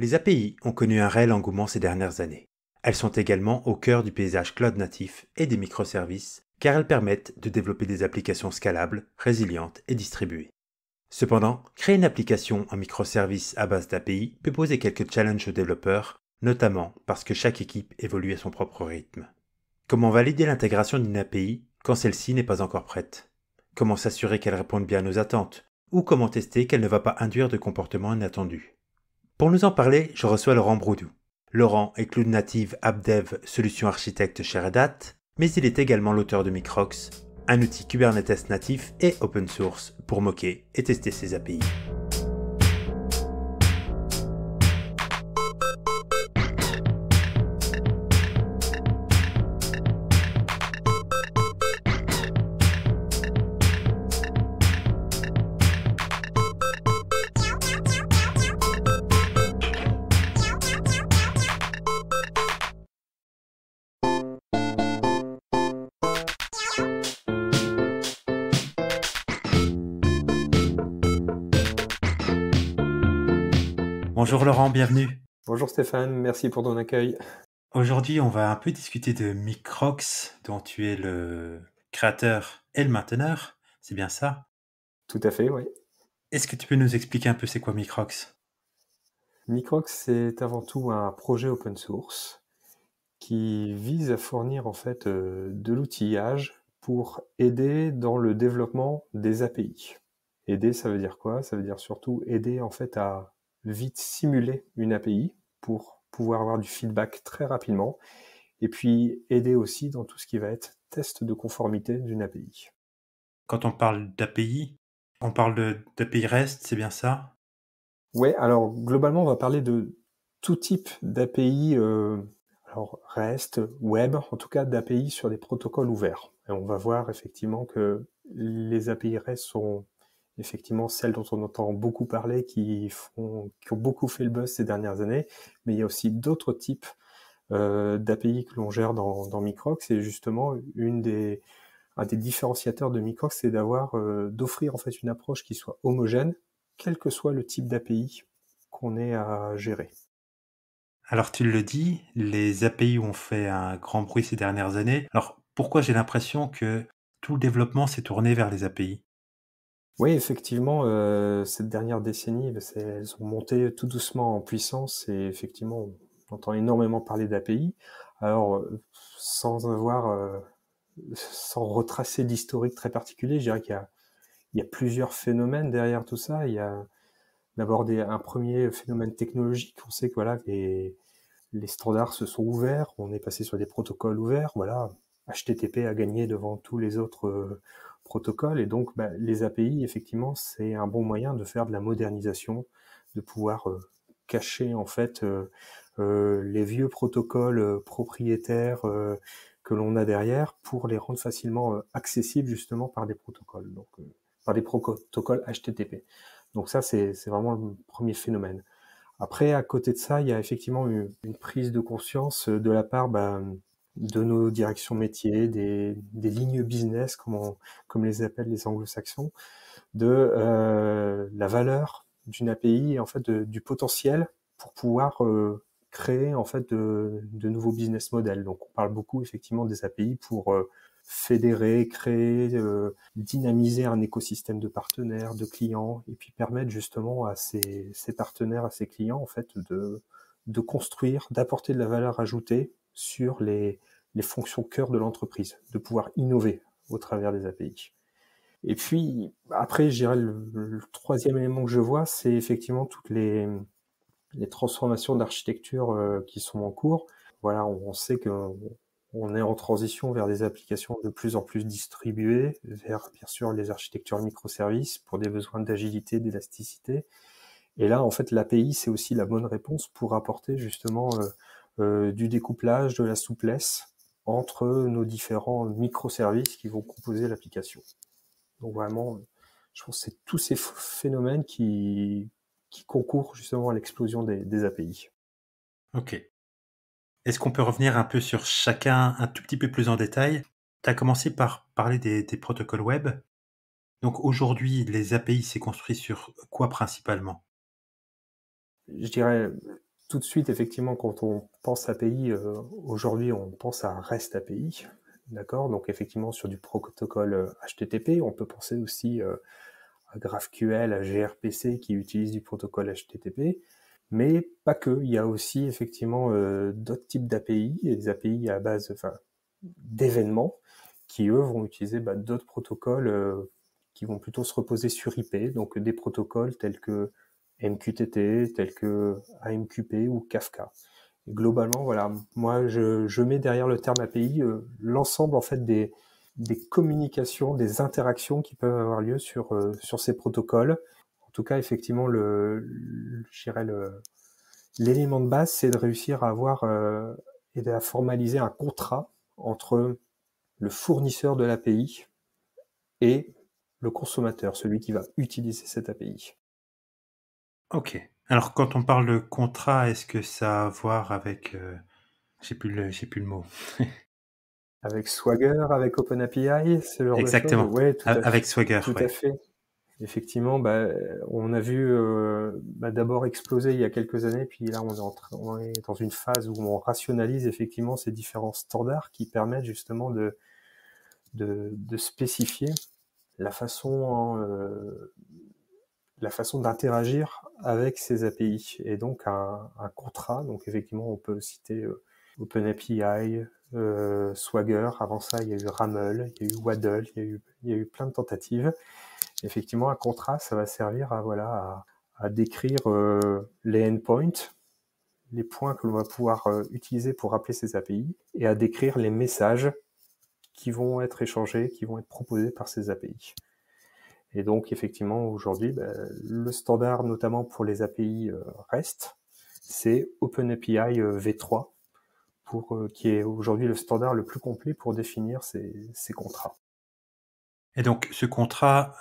Les API ont connu un réel engouement ces dernières années. Elles sont également au cœur du paysage cloud natif et des microservices, car elles permettent de développer des applications scalables, résilientes et distribuées. Cependant, créer une application en microservice à base d'API peut poser quelques challenges aux développeurs, notamment parce que chaque équipe évolue à son propre rythme. Comment valider l'intégration d'une API quand celle-ci n'est pas encore prête? Comment s'assurer qu'elle réponde bien à nos attentes? Ou comment tester qu'elle ne va pas induire de comportements inattendus? Pour nous en parler, je reçois Laurent Broudou. Laurent est Cloud Native App Dev Solution Architecte chez Red Hat, mais il est également l'auteur de Microx, un outil Kubernetes natif et open source pour moquer et tester ses API. Bonjour Laurent, bienvenue. Bonjour Stéphane, merci pour ton accueil. Aujourd'hui, on va un peu discuter de Microx, dont tu es le créateur et le mainteneur. C'est bien ça? Tout à fait, oui. Est-ce que tu peux nous expliquer un peu c'est quoi Microx? Microx, c'est avant tout un projet open source qui vise à fournir en fait de l'outillage pour aider dans le développement des API. Aider, ça veut dire quoi? Ça veut dire surtout aider en fait à vite simuler une API pour pouvoir avoir du feedback très rapidement et puis aider aussi dans tout ce qui va être test de conformité d'une API. Quand on parle d'API, on parle d'API REST, c'est bien ça? Ouais, alors globalement, on va parler de tout type d'API, alors REST, web, en tout cas d'API sur des protocoles ouverts. Et on va voir effectivement que les API REST sont effectivement celles dont on entend beaucoup parler, qui ont beaucoup fait le buzz ces dernières années, mais il y a aussi d'autres types d'API que l'on gère dans Microx. Et justement, un des différenciateurs de Microx, c'est d'offrir en fait une approche qui soit homogène, quel que soit le type d'API qu'on ait à gérer. Alors tu le dis, les API ont fait un grand bruit ces dernières années. Alors pourquoi j'ai l'impression que tout le développement s'est tourné vers les API? Oui, effectivement, cette dernière décennie, elles ont monté tout doucement en puissance et effectivement, on entend énormément parler d'API. Alors, sans retracer d'historique très particulier, je dirais il y a plusieurs phénomènes derrière tout ça. Il y a d'abord un premier phénomène technologique. On sait que voilà, les standards se sont ouverts, on est passé sur des protocoles ouverts, voilà. HTTP a gagné devant tous les autres protocoles, et donc les API, effectivement, c'est un bon moyen de faire de la modernisation, de pouvoir cacher en fait les vieux protocoles propriétaires que l'on a derrière pour les rendre facilement accessibles justement par des protocoles, donc par des protocoles HTTP. Donc ça, c'est vraiment le premier phénomène. Après, à côté de ça, il y a effectivement une prise de conscience de la part de nos directions métiers, des lignes business, comme les appellent les anglo-saxons, de la valeur d'une API et en fait du potentiel pour pouvoir créer en fait de nouveaux business models. Donc on parle beaucoup effectivement des API pour fédérer, créer, dynamiser un écosystème de partenaires, de clients, et puis permettre justement à ces partenaires, à ces clients, en fait, de construire, d'apporter de la valeur ajoutée sur les fonctions cœur de l'entreprise, de pouvoir innover au travers des API. Et puis, après, je dirais le troisième élément que je vois, c'est effectivement toutes les transformations d'architecture qui sont en cours. Voilà, on sait qu'on est en transition vers des applications de plus en plus distribuées, vers bien sûr les architectures microservices pour des besoins d'agilité, d'élasticité. Et là, en fait, l'API, c'est aussi la bonne réponse pour apporter justement du découplage, de la souplesse entre nos différents microservices qui vont composer l'application. Donc vraiment, je pense que c'est tous ces phénomènes qui concourent justement à l'explosion des API. Ok. Est-ce qu'on peut revenir un peu sur chacun un tout petit peu plus en détail? Tu as commencé par parler des protocoles web. Donc aujourd'hui, les API, c'est construit sur quoi principalement? Je dirais tout de suite, effectivement, quand on pense API, aujourd'hui, on pense à REST API, d'accord? Donc, effectivement, sur du protocole HTTP, on peut penser aussi à GraphQL, à gRPC qui utilise du protocole HTTP, mais pas que. Il y a aussi, effectivement, d'autres types d'API, et des API à base d'événements qui, eux, vont utiliser d'autres protocoles qui vont plutôt se reposer sur IP, donc des protocoles tels que MQTT, tels que AMQP ou Kafka. Et globalement, voilà, moi je mets derrière le terme API l'ensemble en fait des communications, des interactions qui peuvent avoir lieu sur ces protocoles. En tout cas, effectivement, je dirais l'élément de base, c'est de réussir à avoir et à formaliser un contrat entre le fournisseur de l'API et le consommateur, celui qui va utiliser cette API. Ok. Alors, quand on parle de contrat, est-ce que ça a à voir avec... j'ai plus le mot. Avec Swagger, avec OpenAPI, ce genre de choses. Exactement. Ouais, tout à fait. Avec Swagger, Tout à ouais. fait. Effectivement, on a vu d'abord exploser il y a quelques années, puis là on est dans une phase où on rationalise effectivement ces différents standards qui permettent justement de spécifier la la façon d'interagir avec ces API. Et donc un contrat, donc effectivement on peut citer OpenAPI, Swagger, avant ça il y a eu Ramel, il y a eu Waddle, il y a eu plein de tentatives. Effectivement, un contrat, ça va servir à décrire les endpoints, les points que l'on va pouvoir utiliser pour appeler ces API, et à décrire les messages qui vont être échangés, qui vont être proposés par ces API. Et donc, effectivement, aujourd'hui, le standard, notamment pour les API REST, c'est OpenAPI v3, qui est aujourd'hui le standard le plus complet pour définir ces contrats. Et donc, ce contrat,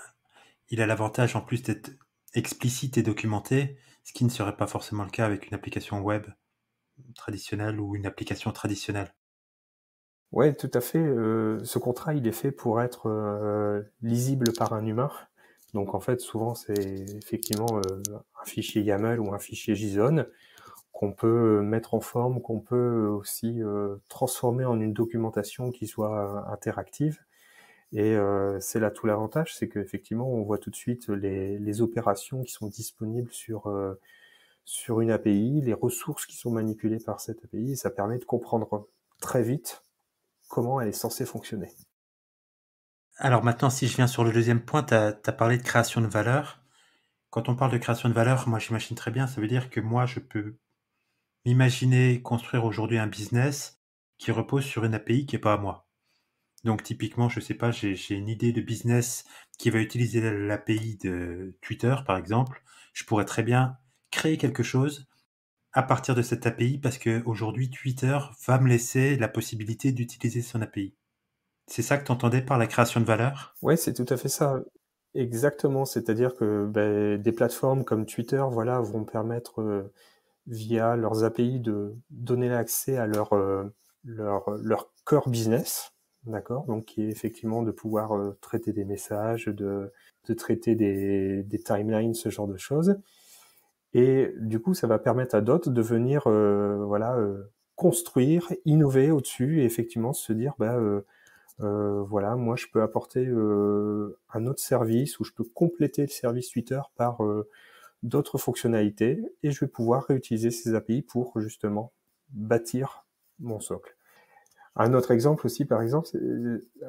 il a l'avantage en plus d'être explicite et documenté, ce qui ne serait pas forcément le cas avec une application web traditionnelle ou une application traditionnelle. Ouais, tout à fait. Ce contrat, il est fait pour être lisible par un humain. Donc en fait, souvent, c'est effectivement un fichier YAML ou un fichier JSON qu'on peut mettre en forme, qu'on peut aussi transformer en une documentation qui soit interactive. Et c'est là tout l'avantage, c'est qu'effectivement, on voit tout de suite les opérations qui sont disponibles sur une API, les ressources qui sont manipulées par cette API, et ça permet de comprendre très vite comment elle est censée fonctionner. Alors maintenant, si je viens sur le deuxième point, tu as parlé de création de valeur. Quand on parle de création de valeur, moi j'imagine très bien, ça veut dire que moi je peux m'imaginer construire aujourd'hui un business qui repose sur une API qui n'est pas à moi. Donc typiquement, je sais pas, j'ai une idée de business qui va utiliser l'API de Twitter, par exemple. Je pourrais très bien créer quelque chose à partir de cette API parce que aujourd'hui Twitter va me laisser la possibilité d'utiliser son API. C'est ça que tu entendais par la création de valeur? Ouais, c'est tout à fait ça. Exactement. C'est-à-dire que des plateformes comme Twitter, voilà, vont permettre via leurs API de donner l'accès à leur core business, d'accord? Donc qui est effectivement de pouvoir traiter des messages, de traiter des timelines, ce genre de choses. Et du coup, ça va permettre à d'autres de venir construire, innover au-dessus et effectivement se dire voilà, moi je peux apporter un autre service ou je peux compléter le service Twitter par d'autres fonctionnalités et je vais pouvoir réutiliser ces API pour justement bâtir mon socle. Un autre exemple aussi, par exemple,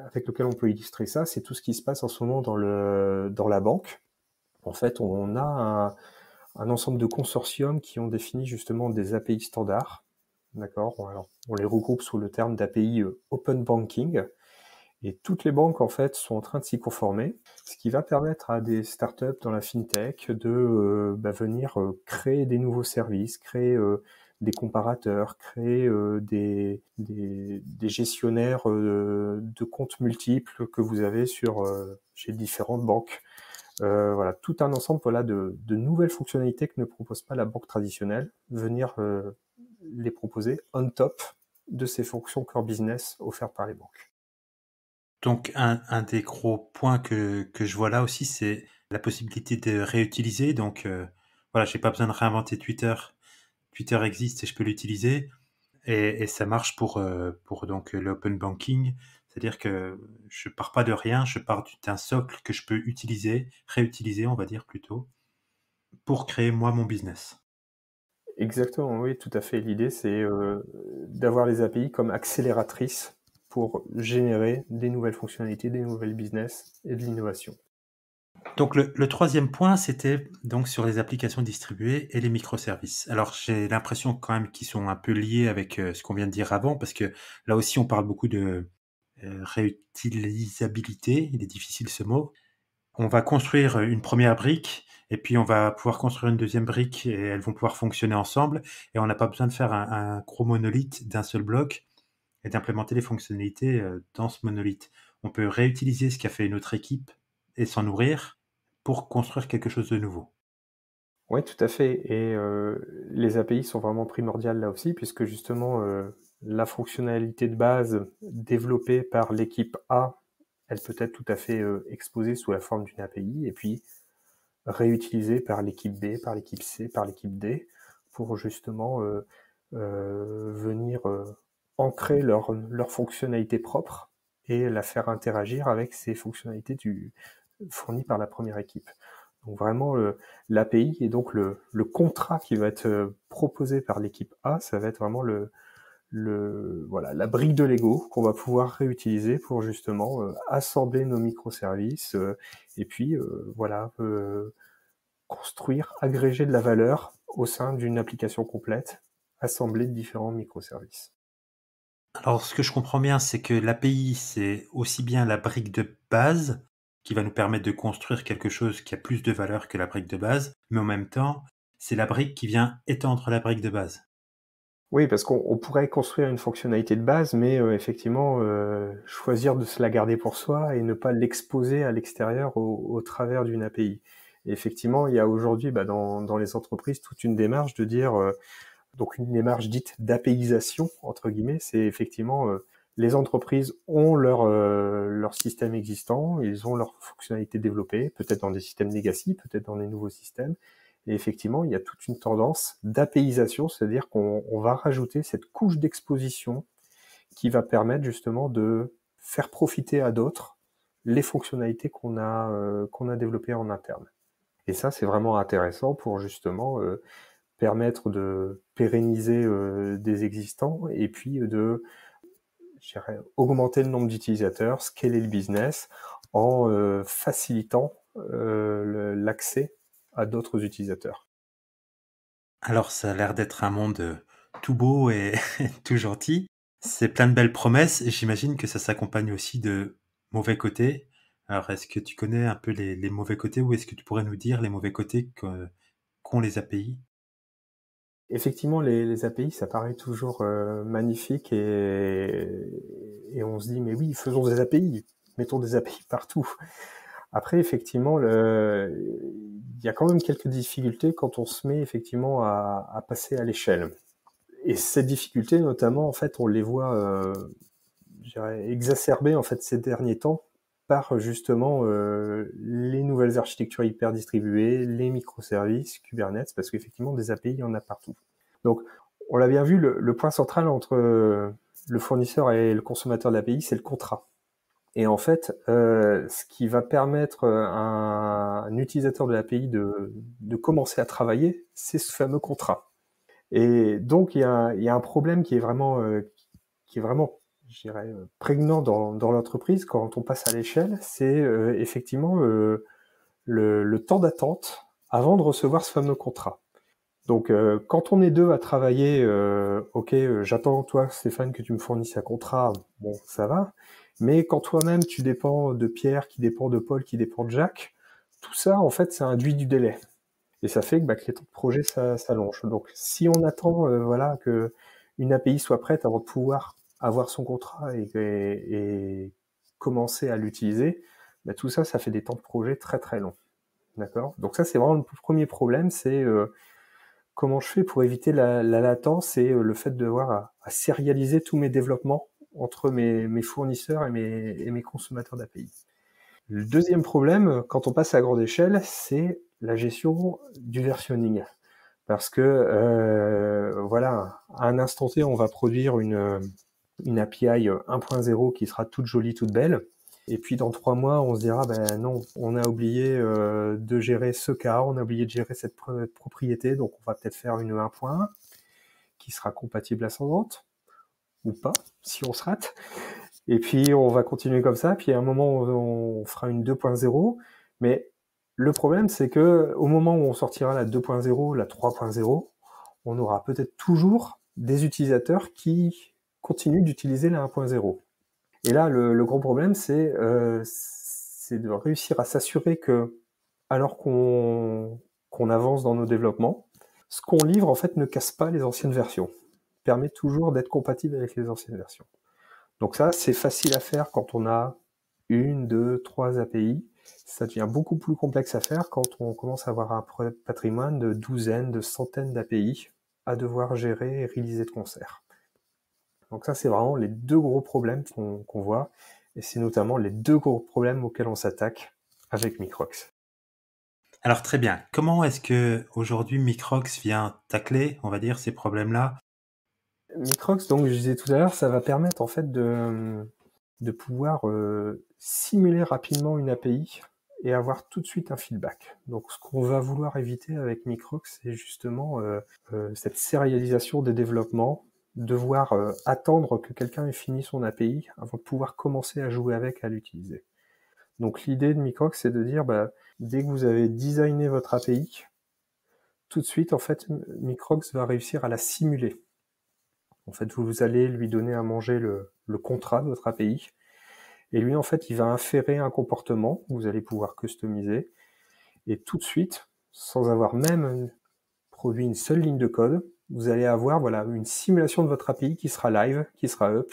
avec lequel on peut illustrer ça, c'est tout ce qui se passe en ce moment dans la banque. En fait, on a un ensemble de consortiums qui ont défini justement des API standards. D'accord. Alors, on les regroupe sous le terme d'API Open Banking. Et toutes les banques, en fait, sont en train de s'y conformer, ce qui va permettre à des startups dans la fintech de venir créer des nouveaux services, créer des comparateurs, créer des gestionnaires de comptes multiples que vous avez chez différentes banques. Voilà, tout un ensemble de nouvelles fonctionnalités que ne propose pas la banque traditionnelle, venir les proposer on top de ces fonctions core business offertes par les banques. Donc un des gros points que je vois là aussi, c'est la possibilité de réutiliser. Donc voilà, j'ai pas besoin de réinventer Twitter Twitter existe et je peux l'utiliser. Et ça marche pour donc l'open banking, c'est-à-dire que je pars pas de rien, je pars d'un socle que je peux utiliser, réutiliser, on va dire plutôt, pour créer moi mon business. Exactement, oui, tout à fait. L'idée, c'est d'avoir les API comme accélératrices pour générer des nouvelles fonctionnalités, des nouvelles business et de l'innovation. Donc le troisième point, c'était donc sur les applications distribuées et les microservices. Alors j'ai l'impression quand même qu'ils sont un peu liés avec ce qu'on vient de dire avant, parce que là aussi on parle beaucoup de réutilisabilité, il est difficile ce mot. On va construire une première brique et puis on va pouvoir construire une deuxième brique et elles vont pouvoir fonctionner ensemble et on n'a pas besoin de faire un gros monolithe d'un seul bloc et d'implémenter les fonctionnalités dans ce monolithe. On peut réutiliser ce qu'a fait une autre équipe et s'en nourrir pour construire quelque chose de nouveau. Oui, tout à fait. Et les API sont vraiment primordiales là aussi, puisque justement, la fonctionnalité de base développée par l'équipe A, elle peut être tout à fait exposée sous la forme d'une API, et puis réutilisée par l'équipe B, par l'équipe C, par l'équipe D, pour justement venir ancrer leur fonctionnalité propre et la faire interagir avec ces fonctionnalités fournies par la première équipe. Donc vraiment, l'API et donc le contrat qui va être proposé par l'équipe A, ça va être vraiment voilà, la brique de Lego qu'on va pouvoir réutiliser pour justement assembler nos microservices et puis voilà, construire, agréger de la valeur au sein d'une application complète, assemblée de différents microservices. Alors ce que je comprends bien, c'est que l'API, c'est aussi bien la brique de base qui va nous permettre de construire quelque chose qui a plus de valeur que la brique de base, mais en même temps, c'est la brique qui vient étendre la brique de base. Oui, parce qu'on pourrait construire une fonctionnalité de base, mais effectivement, choisir de se la garder pour soi et ne pas l'exposer à l'extérieur au travers d'une API. Et effectivement, il y a aujourd'hui dans les entreprises toute une démarche de dire, donc une démarche dite d'APIisation, entre guillemets, c'est effectivement les entreprises ont leur système existant, ils ont leurs fonctionnalités développées, peut-être dans des systèmes legacy, peut-être dans des nouveaux systèmes. Et effectivement, il y a toute une tendance d'APIisation, c'est-à-dire qu'on va rajouter cette couche d'exposition qui va permettre justement de faire profiter à d'autres les fonctionnalités qu'on a développées en interne. Et ça, c'est vraiment intéressant pour justement permettre de pérenniser des existants et puis de, je dirais, augmenter le nombre d'utilisateurs, scaler le business en facilitant l'accès à d'autres utilisateurs. Alors ça a l'air d'être un monde tout beau et tout gentil. C'est plein de belles promesses et j'imagine que ça s'accompagne aussi de mauvais côtés. Alors est-ce que tu connais un peu les mauvais côtés ou est-ce que tu pourrais nous dire les mauvais côtés qu'ont les API? Effectivement, les API, ça paraît toujours magnifique et on se dit, mais oui, faisons des API, mettons des API partout. Après, effectivement, il y a quand même quelques difficultés quand on se met effectivement à passer à l'échelle. Et ces difficultés, notamment, en fait, on les voit, je dirais, exacerbées en fait ces derniers temps par justement les nouvelles architectures hyper distribuées, les microservices, Kubernetes, parce qu'effectivement des API, il y en a partout. Donc, on l'a bien vu, le point central entre le fournisseur et le consommateur de l'API, c'est le contrat. Et en fait, ce qui va permettre à un utilisateur de l'API de commencer à travailler, c'est ce fameux contrat. Et donc, il y a un problème qui est vraiment, je dirais, prégnant dans l'entreprise quand on passe à l'échelle, c'est effectivement le temps d'attente avant de recevoir ce fameux contrat. Donc, quand on est deux à travailler, ok, j'attends toi, Stéphane, que tu me fournisses un contrat, bon, ça va. Mais quand toi-même, tu dépends de Pierre, qui dépend de Paul, qui dépend de Jacques, tout ça, en fait, ça induit du délai. Et ça fait que les temps de projet s'allongent. Donc, si on attend, voilà, que une API soit prête avant de pouvoir avoir son contrat et commencer à l'utiliser, tout ça, ça fait des temps de projet très très longs. D'accord. Donc ça, c'est vraiment le premier problème, c'est comment je fais pour éviter la latence et le fait de devoir à sérialiser tous mes développements entre mes fournisseurs et mes consommateurs d'API. Le deuxième problème, quand on passe à grande échelle, c'est la gestion du versionning. Parce que voilà, à un instant T, on va produire une API 1.0 qui sera toute jolie, toute belle. Et puis dans 3 mois, on se dira, ben non, on a oublié de gérer ce cas, on a oublié de gérer cette propriété, donc on va peut-être faire une 1.1 qui sera compatible ascendante, ou pas, si on se rate. Et puis on va continuer comme ça, puis à un moment on fera une 2.0, mais le problème c'est que au moment où on sortira la 2.0, la 3.0, on aura peut-être toujours des utilisateurs qui continuent d'utiliser la 1.0. Et là, le gros problème, c'est de réussir à s'assurer que, alors qu'on avance dans nos développements, ce qu'on livre, en fait, ne casse pas les anciennes versions, permet toujours d'être compatible avec les anciennes versions. Donc ça, c'est facile à faire quand on a 1, 2, 3 API. Ça devient beaucoup plus complexe à faire quand on commence à avoir un patrimoine de douzaines, de centaines d'API à devoir gérer et réaliser de concert. Donc ça, c'est vraiment les 2 gros problèmes qu'on voit, et c'est notamment les 2 gros problèmes auxquels on s'attaque avec Microx. Alors très bien, comment est-ce que aujourd'hui Microx vient tacler, on va dire, ces problèmes-là? Microx, donc je disais tout à l'heure, ça va permettre en fait de pouvoir simuler rapidement une API et avoir tout de suite un feedback. Donc ce qu'on va vouloir éviter avec Microx, c'est justement cette sérialisation des développements, devoir attendre que quelqu'un ait fini son API avant de pouvoir commencer à jouer avec, à l'utiliser. Donc l'idée de Microx, c'est de dire, dès que vous avez designé votre API, tout de suite, en fait, Microx va réussir à la simuler. En fait, vous allez lui donner à manger le contrat de votre API, et lui, en fait, il va inférer un comportement que vous allez pouvoir customiser, et tout de suite, sans avoir même produit une seule ligne de code, vous allez avoir voilà, une simulation de votre API qui sera live, qui sera up.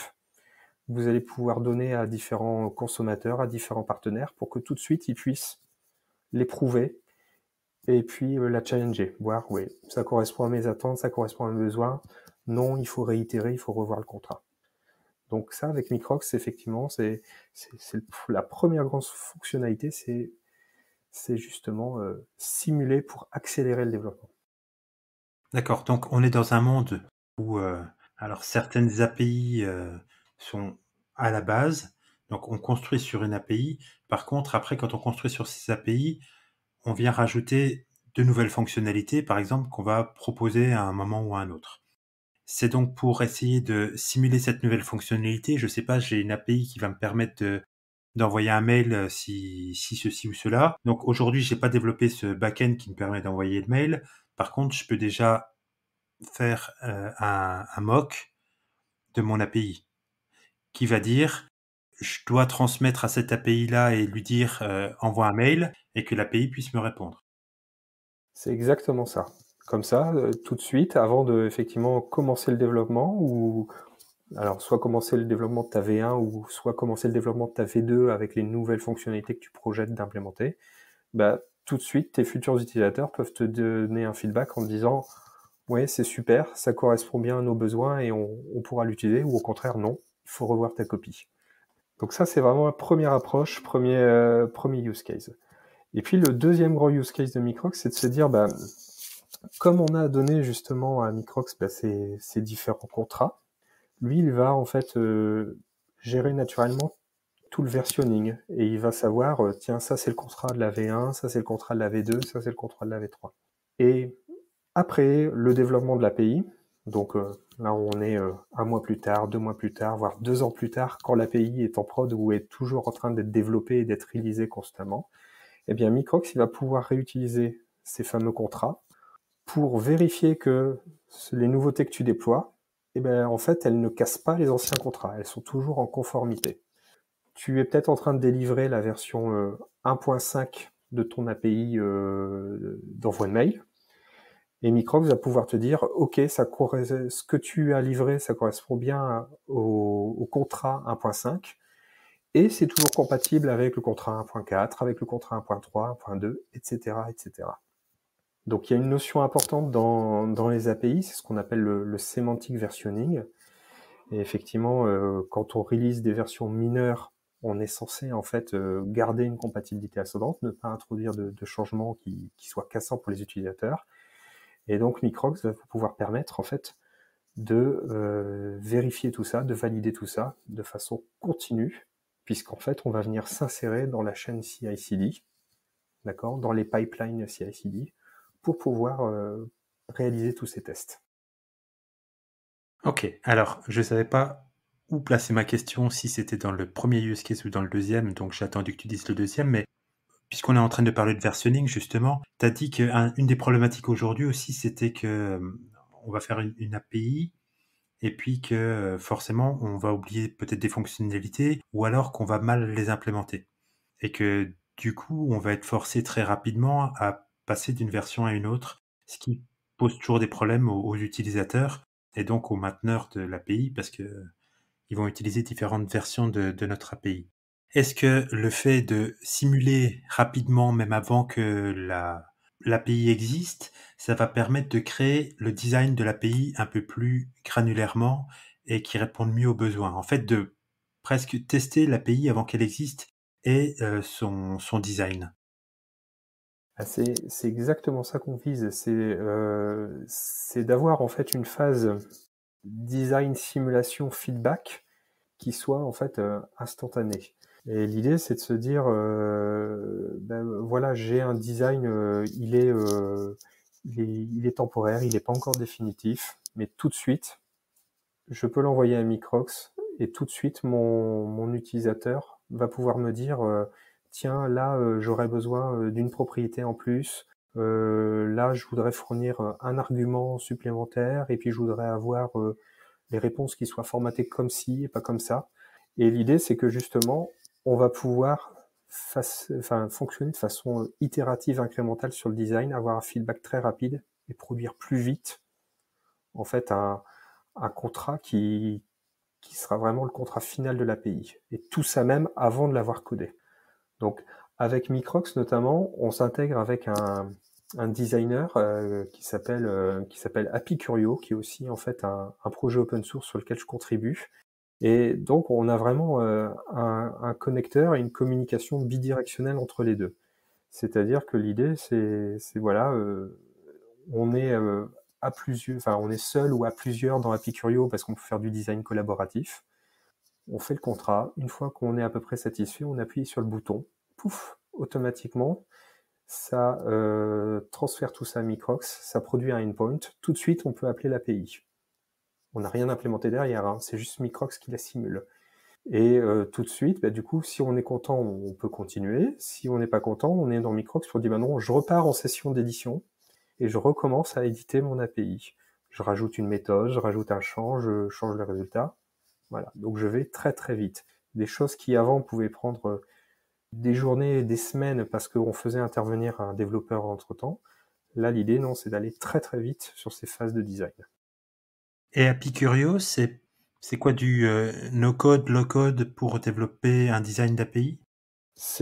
Vous allez pouvoir donner à différents consommateurs, à différents partenaires, pour que tout de suite, ils puissent l'éprouver, et puis la challenger, voir, oui, ça correspond à mes attentes, ça correspond à mes besoins, non, il faut réitérer, il faut revoir le contrat. Donc ça, avec Microx, effectivement, c'est la première grande fonctionnalité, c'est justement simuler pour accélérer le développement. D'accord, donc on est dans un monde où alors certaines API sont à la base, donc on construit sur une API. Par contre, après, quand on construit sur ces API, on vient rajouter de nouvelles fonctionnalités, par exemple, qu'on va proposer à un moment ou à un autre. C'est donc pour essayer de simuler cette nouvelle fonctionnalité. Je ne sais pas, j'ai une API qui va me permettre d'envoyer un mail si ceci ou cela. Donc aujourd'hui, j'ai pas développé ce back-end qui me permet d'envoyer le mail. Par contre, je peux déjà faire un mock de mon API qui va dire je dois transmettre à cette API-là et lui dire envoie un mail et que l'API puisse me répondre. C'est exactement ça. Comme ça, tout de suite, avant de effectivement commencer le développement, ou alors soit commencer le développement de ta V1 ou soit commencer le développement de ta V2 avec les nouvelles fonctionnalités que tu projettes d'implémenter, tout de suite, tes futurs utilisateurs peuvent te donner un feedback en te disant ouais, c'est super, ça correspond bien à nos besoins et on pourra l'utiliser, ou au contraire, non, il faut revoir ta copie. Donc ça, c'est vraiment la première approche, premier use case. Et puis le deuxième gros use case de Microx, c'est de se dire, comme on a donné justement à Microx ces différents contrats, lui, il va en fait gérer naturellement tout le versionning, et il va savoir, tiens, ça c'est le contrat de la V1, ça c'est le contrat de la V2, ça c'est le contrat de la V3. Et après le développement de l'API, donc là on est 1 mois plus tard, 2 mois plus tard, voire 2 ans plus tard, quand l'API est en prod ou est toujours en train d'être développée et d'être réalisée constamment, eh bien Microx il va pouvoir réutiliser ces fameux contrats pour vérifier que les nouveautés que tu déploies, en fait, elles ne cassent pas les anciens contrats, elles sont toujours en conformité. Tu es peut-être en train de délivrer la version 1.5 de ton API d'envoi de mail, et Microx va pouvoir te dire, OK, ce que tu as livré, ça correspond bien au contrat 1.5, et c'est toujours compatible avec le contrat 1.4, avec le contrat 1.3, 1.2, etc., etc. Donc il y a une notion importante dans les API, c'est ce qu'on appelle le semantic versioning. Et effectivement, quand on release des versions mineures, on est censé en fait garder une compatibilité ascendante, ne pas introduire de changements qui soient cassants pour les utilisateurs. Et donc Microx va pouvoir permettre en fait de vérifier tout ça, de valider tout ça de façon continue, puisqu'en fait on va venir s'insérer dans la chaîne CI/CD, d'accord, dans les pipelines CI/CD, pour pouvoir réaliser tous ces tests. Ok, alors je ne savais pas où placer ma question, si c'était dans le premier use case ou dans le deuxième, donc j'ai attendu que tu dises le deuxième, mais puisqu'on est en train de parler de versionning justement, tu as dit qu'une des problématiques aujourd'hui aussi, c'était que on va faire une API et puis que forcément on va oublier peut-être des fonctionnalités ou alors qu'on va mal les implémenter. Et que du coup, on va être forcé très rapidement à passer d'une version à une autre, ce qui pose toujours des problèmes aux utilisateurs et donc aux mainteneurs de l'API parce que ils vont utiliser différentes versions de notre API. Est-ce que le fait de simuler rapidement, même avant que l'API existe, ça va permettre de créer le design de l'API un peu plus granulairement et qui réponde mieux aux besoins? En fait, de presque tester l'API avant qu'elle existe et son design. Ah, c'est exactement ça qu'on vise, c'est d'avoir en fait une phase design, simulation, feedback qui soit en fait instantanée. Et l'idée, c'est de se dire, ben, voilà, j'ai un design, il est temporaire, il n'est pas encore définitif, mais tout de suite, je peux l'envoyer à Microx et tout de suite, mon utilisateur va pouvoir me dire, tiens, là, j'aurais besoin d'une propriété en plus. Là, je voudrais fournir un argument supplémentaire et puis je voudrais avoir les réponses qui soient formatées comme ci et pas comme ça. Et l'idée, c'est que justement, on va pouvoir fonctionner de façon itérative, incrémentale sur le design, avoir un feedback très rapide et produire plus vite, en fait, un contrat qui sera vraiment le contrat final de l'API. Et tout ça même avant de l'avoir codé. Donc, avec Microx notamment, on s'intègre avec un designer qui s'appelle Happy Curio, qui est aussi en fait un projet open source sur lequel je contribue. Et donc, on a vraiment un connecteur et une communication bidirectionnelle entre les deux. C'est-à-dire que l'idée, c'est voilà, on est à plusieurs, enfin, on est seul ou à plusieurs dans Happy Curio parce qu'on peut faire du design collaboratif. On fait le contrat. Une fois qu'on est à peu près satisfait, on appuie sur le bouton. Pouf, automatiquement, ça transfère tout ça à Microx, ça produit un endpoint. Tout de suite, on peut appeler l'API. On n'a rien implémenté derrière, hein, c'est juste Microx qui la simule. Et tout de suite, bah, du coup, si on est content, on peut continuer. Si on n'est pas content, on est dans Microx pour dire bah non, je repars en session d'édition et je recommence à éditer mon API. Je rajoute une méthode, je rajoute un champ, je change le résultat. Voilà, donc je vais très très vite. Des choses qui avant pouvaient prendre des journées, des semaines parce qu'on faisait intervenir un développeur entre-temps. Là, l'idée, non, c'est d'aller très très vite sur ces phases de design. Et Happy Curio, c'est quoi du no-code, low-code pour développer un design d'API?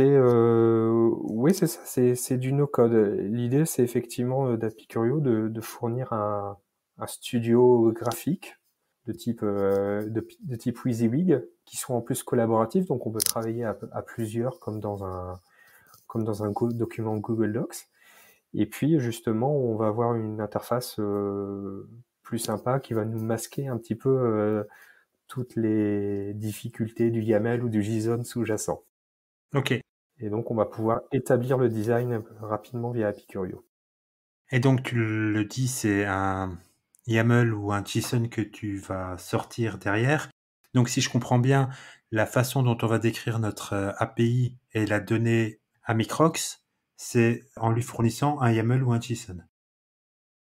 Oui, c'est ça, c'est du no-code. L'idée, c'est effectivement d'Happy Curio de fournir un studio graphique de type WYSIWYG, qui sont en plus collaboratifs, donc on peut travailler à plusieurs comme dans un document Google Docs. Et puis justement, on va avoir une interface plus sympa qui va nous masquer un petit peu toutes les difficultés du YAML ou du JSON sous-jacent. Ok. Et donc, on va pouvoir établir le design rapidement via Happy Curio. Et donc tu le dis, c'est un YAML ou un JSON que tu vas sortir derrière. Donc si je comprends bien, la façon dont on va décrire notre API et la donner à Microx, c'est en lui fournissant un YAML ou un JSON.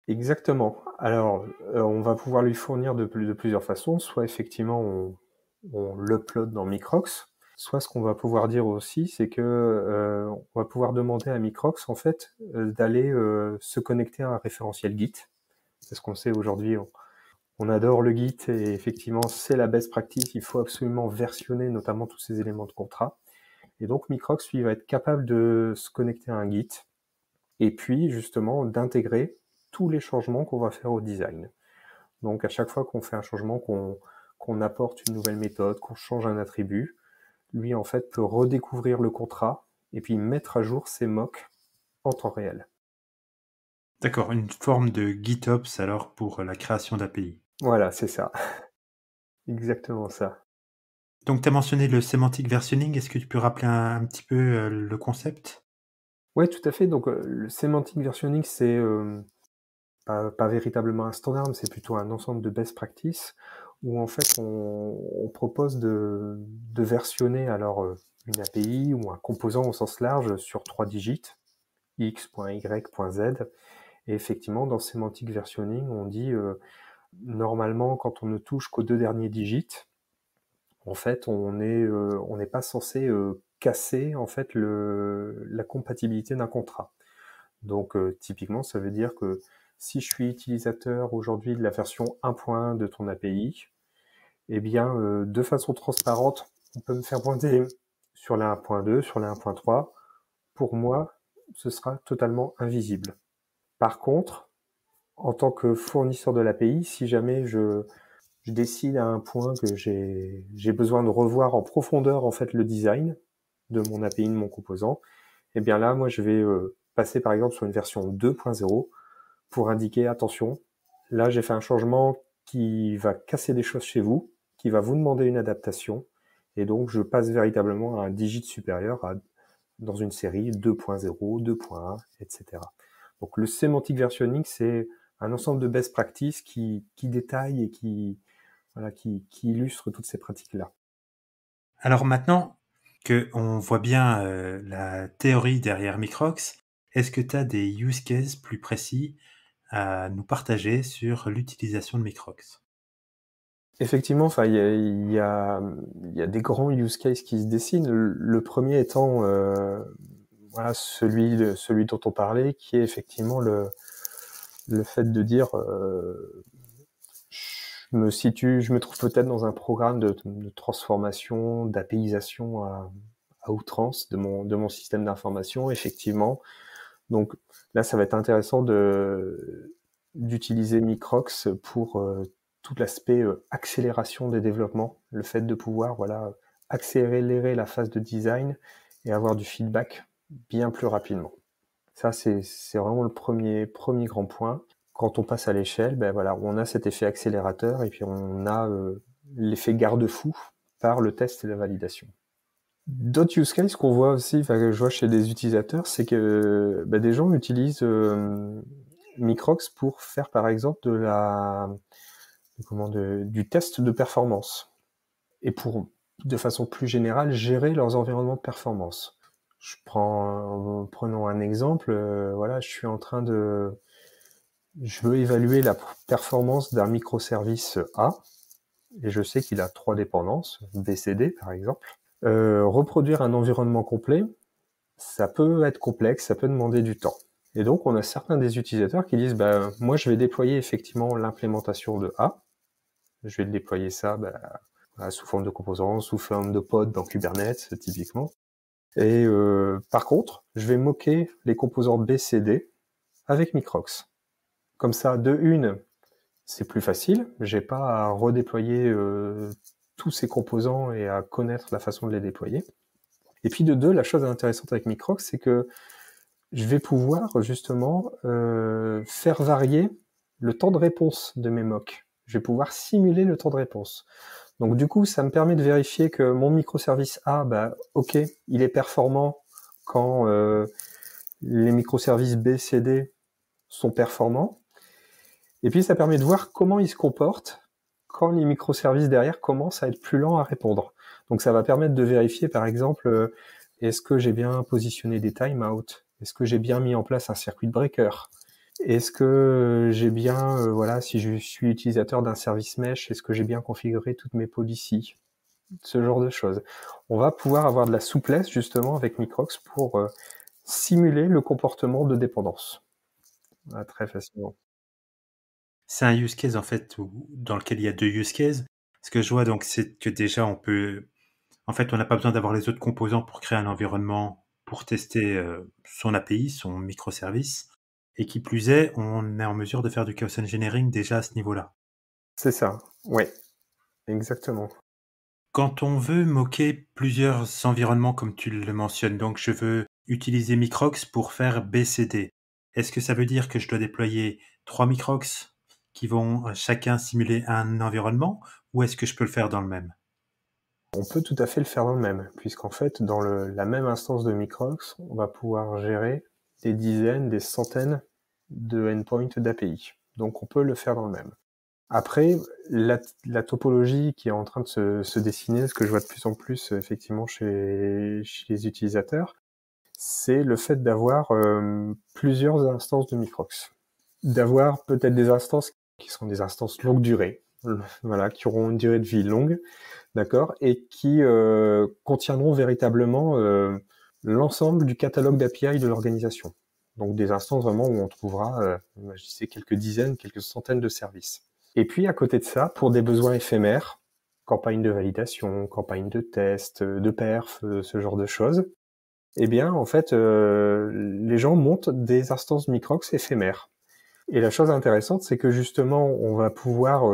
Exactement. Alors, on va pouvoir lui fournir de plusieurs façons. Soit effectivement, on l'upload dans Microx. Soit ce qu'on va pouvoir dire aussi, c'est que on va pouvoir demander à Microx en fait d'aller se connecter à un référentiel Git. C'est ce qu'on sait aujourd'hui. On adore le Git et effectivement, c'est la best practice. Il faut absolument versionner notamment tous ces éléments de contrat. Et donc, Microx, lui, va être capable de se connecter à un Git et puis, justement, d'intégrer tous les changements qu'on va faire au design. Donc, à chaque fois qu'on fait un changement, qu'on apporte une nouvelle méthode, qu'on change un attribut, lui, en fait, peut redécouvrir le contrat et puis mettre à jour ses mocks en temps réel. D'accord, une forme de GitOps alors pour la création d'API. Voilà, c'est ça. Exactement ça. Donc tu as mentionné le semantic versioning, est-ce que tu peux rappeler un petit peu, le concept? Ouais, tout à fait. Donc, le semantic versioning, c'est pas véritablement un standard, mais c'est plutôt un ensemble de best practices où en fait on propose de versionner alors une API ou un composant au sens large sur 3 digits, x.y.z. Et effectivement, dans semantic versioning, on dit normalement quand on ne touche qu'aux 2 derniers digits, en fait on n'est pas censé casser en fait la compatibilité d'un contrat. Donc typiquement, ça veut dire que si je suis utilisateur aujourd'hui de la version 1.1 de ton API, eh bien, de façon transparente, on peut me faire pointer sur la 1.2, sur la 1.3. Pour moi, ce sera totalement invisible. Par contre, en tant que fournisseur de l'API, si jamais je décide à un point que j'ai besoin de revoir en profondeur en fait le design de mon API, de mon composant, eh bien là, moi, je vais passer par exemple sur une version 2.0 pour indiquer attention, là j'ai fait un changement qui va casser des choses chez vous, qui va vous demander une adaptation, et donc je passe véritablement à un digit supérieur dans une série 2.0, 2.1, etc. Donc le semantic versioning, c'est un ensemble de best practices qui détaille et voilà, qui illustre toutes ces pratiques-là. Alors maintenant qu'on voit bien, la théorie derrière Microx, est-ce que tu as des use cases plus précis à nous partager sur l'utilisation de Microx? Effectivement, enfin, il y a des grands use cases qui se dessinent. Le premier étant voilà, celui dont on parlait, qui est effectivement le fait de dire je me trouve peut-être dans un programme de transformation, d'APIisation à outrance de mon système d'information, effectivement. Donc là, ça va être intéressant d'utiliser Microx pour tout l'aspect accélération des développements, le fait de pouvoir voilà accélérer la phase de design et avoir du feedback bien plus rapidement. Ça, c'est vraiment le premier grand point. Quand on passe à l'échelle, ben voilà, on a cet effet accélérateur et puis on a l'effet garde-fou par le test et la validation. D'autres use cases qu'on voit aussi, enfin, que je vois chez des utilisateurs, c'est que ben, des gens utilisent Microx pour faire par exemple du test de performance et pour, de façon plus générale, gérer leurs environnements de performance. Prenons un exemple, voilà, je veux évaluer la performance d'un microservice A, et je sais qu'il a 3 dépendances, BCD par exemple. Reproduire un environnement complet, ça peut être complexe, ça peut demander du temps. Et donc, on a certains des utilisateurs qui disent, bah, moi, je vais déployer effectivement l'implémentation de A. Je vais déployer ça sous forme de composants, sous forme de pod dans Kubernetes, typiquement. Et par contre, je vais moquer les composants B, C, D avec Microx. Comme ça, de une, c'est plus facile. J'ai pas à redéployer tous ces composants et à connaître la façon de les déployer. Et puis de deux, la chose intéressante avec Microx, c'est que je vais pouvoir justement faire varier le temps de réponse de mes mocks. Je vais pouvoir simuler le temps de réponse. Donc du coup, ça me permet de vérifier que mon microservice A, bah, ok, il est performant quand les microservices B, C, D sont performants. Et puis ça permet de voir comment il se comporte quand les microservices derrière commencent à être plus lents à répondre. Donc ça va permettre de vérifier par exemple, est-ce que j'ai bien positionné des timeouts? Est-ce que j'ai bien mis en place un circuit de breaker? Est-ce que j'ai bien, voilà, si je suis utilisateur d'un service mesh, est-ce que j'ai bien configuré toutes mes policies? Ce genre de choses. On va pouvoir avoir de la souplesse justement avec Microx pour simuler le comportement de dépendance très facilement. C'est un use case en fait dans lequel il y a 2 use cases. Ce que je vois donc, c'est que déjà en fait, on n'a pas besoin d'avoir les autres composants pour créer un environnement pour tester, son API, son microservice et qui plus est, on est en mesure de faire du chaos engineering déjà à ce niveau-là. C'est ça, ouais, exactement. Quand on veut moquer plusieurs environnements comme tu le mentionnes, donc je veux utiliser Microx pour faire BCD. Est-ce que ça veut dire que je dois déployer 3 Microx qui vont chacun simuler un environnement, ou est-ce que je peux le faire dans le même? On peut tout à fait le faire dans le même, puisqu'en fait, dans la même instance de Microx, on va pouvoir gérer des dizaines, des centaines de endpoints d'API. Donc on peut le faire dans le même. Après, la topologie qui est en train de se dessiner, ce que je vois de plus en plus effectivement chez les utilisateurs, c'est le fait d'avoir plusieurs instances de Microx. D'avoir peut-être des instances qui sont des instances longue durée, voilà, qui auront une durée de vie longue, d'accord, et qui contiendront véritablement l'ensemble du catalogue d'API de l'organisation. Donc des instances vraiment où on trouvera, je disais, quelques dizaines, quelques centaines de services. Et puis à côté de ça, pour des besoins éphémères, campagne de validation, campagne de test, de perf, ce genre de choses, eh bien en fait, les gens montent des instances Microx éphémères. Et la chose intéressante, c'est que justement, on va pouvoir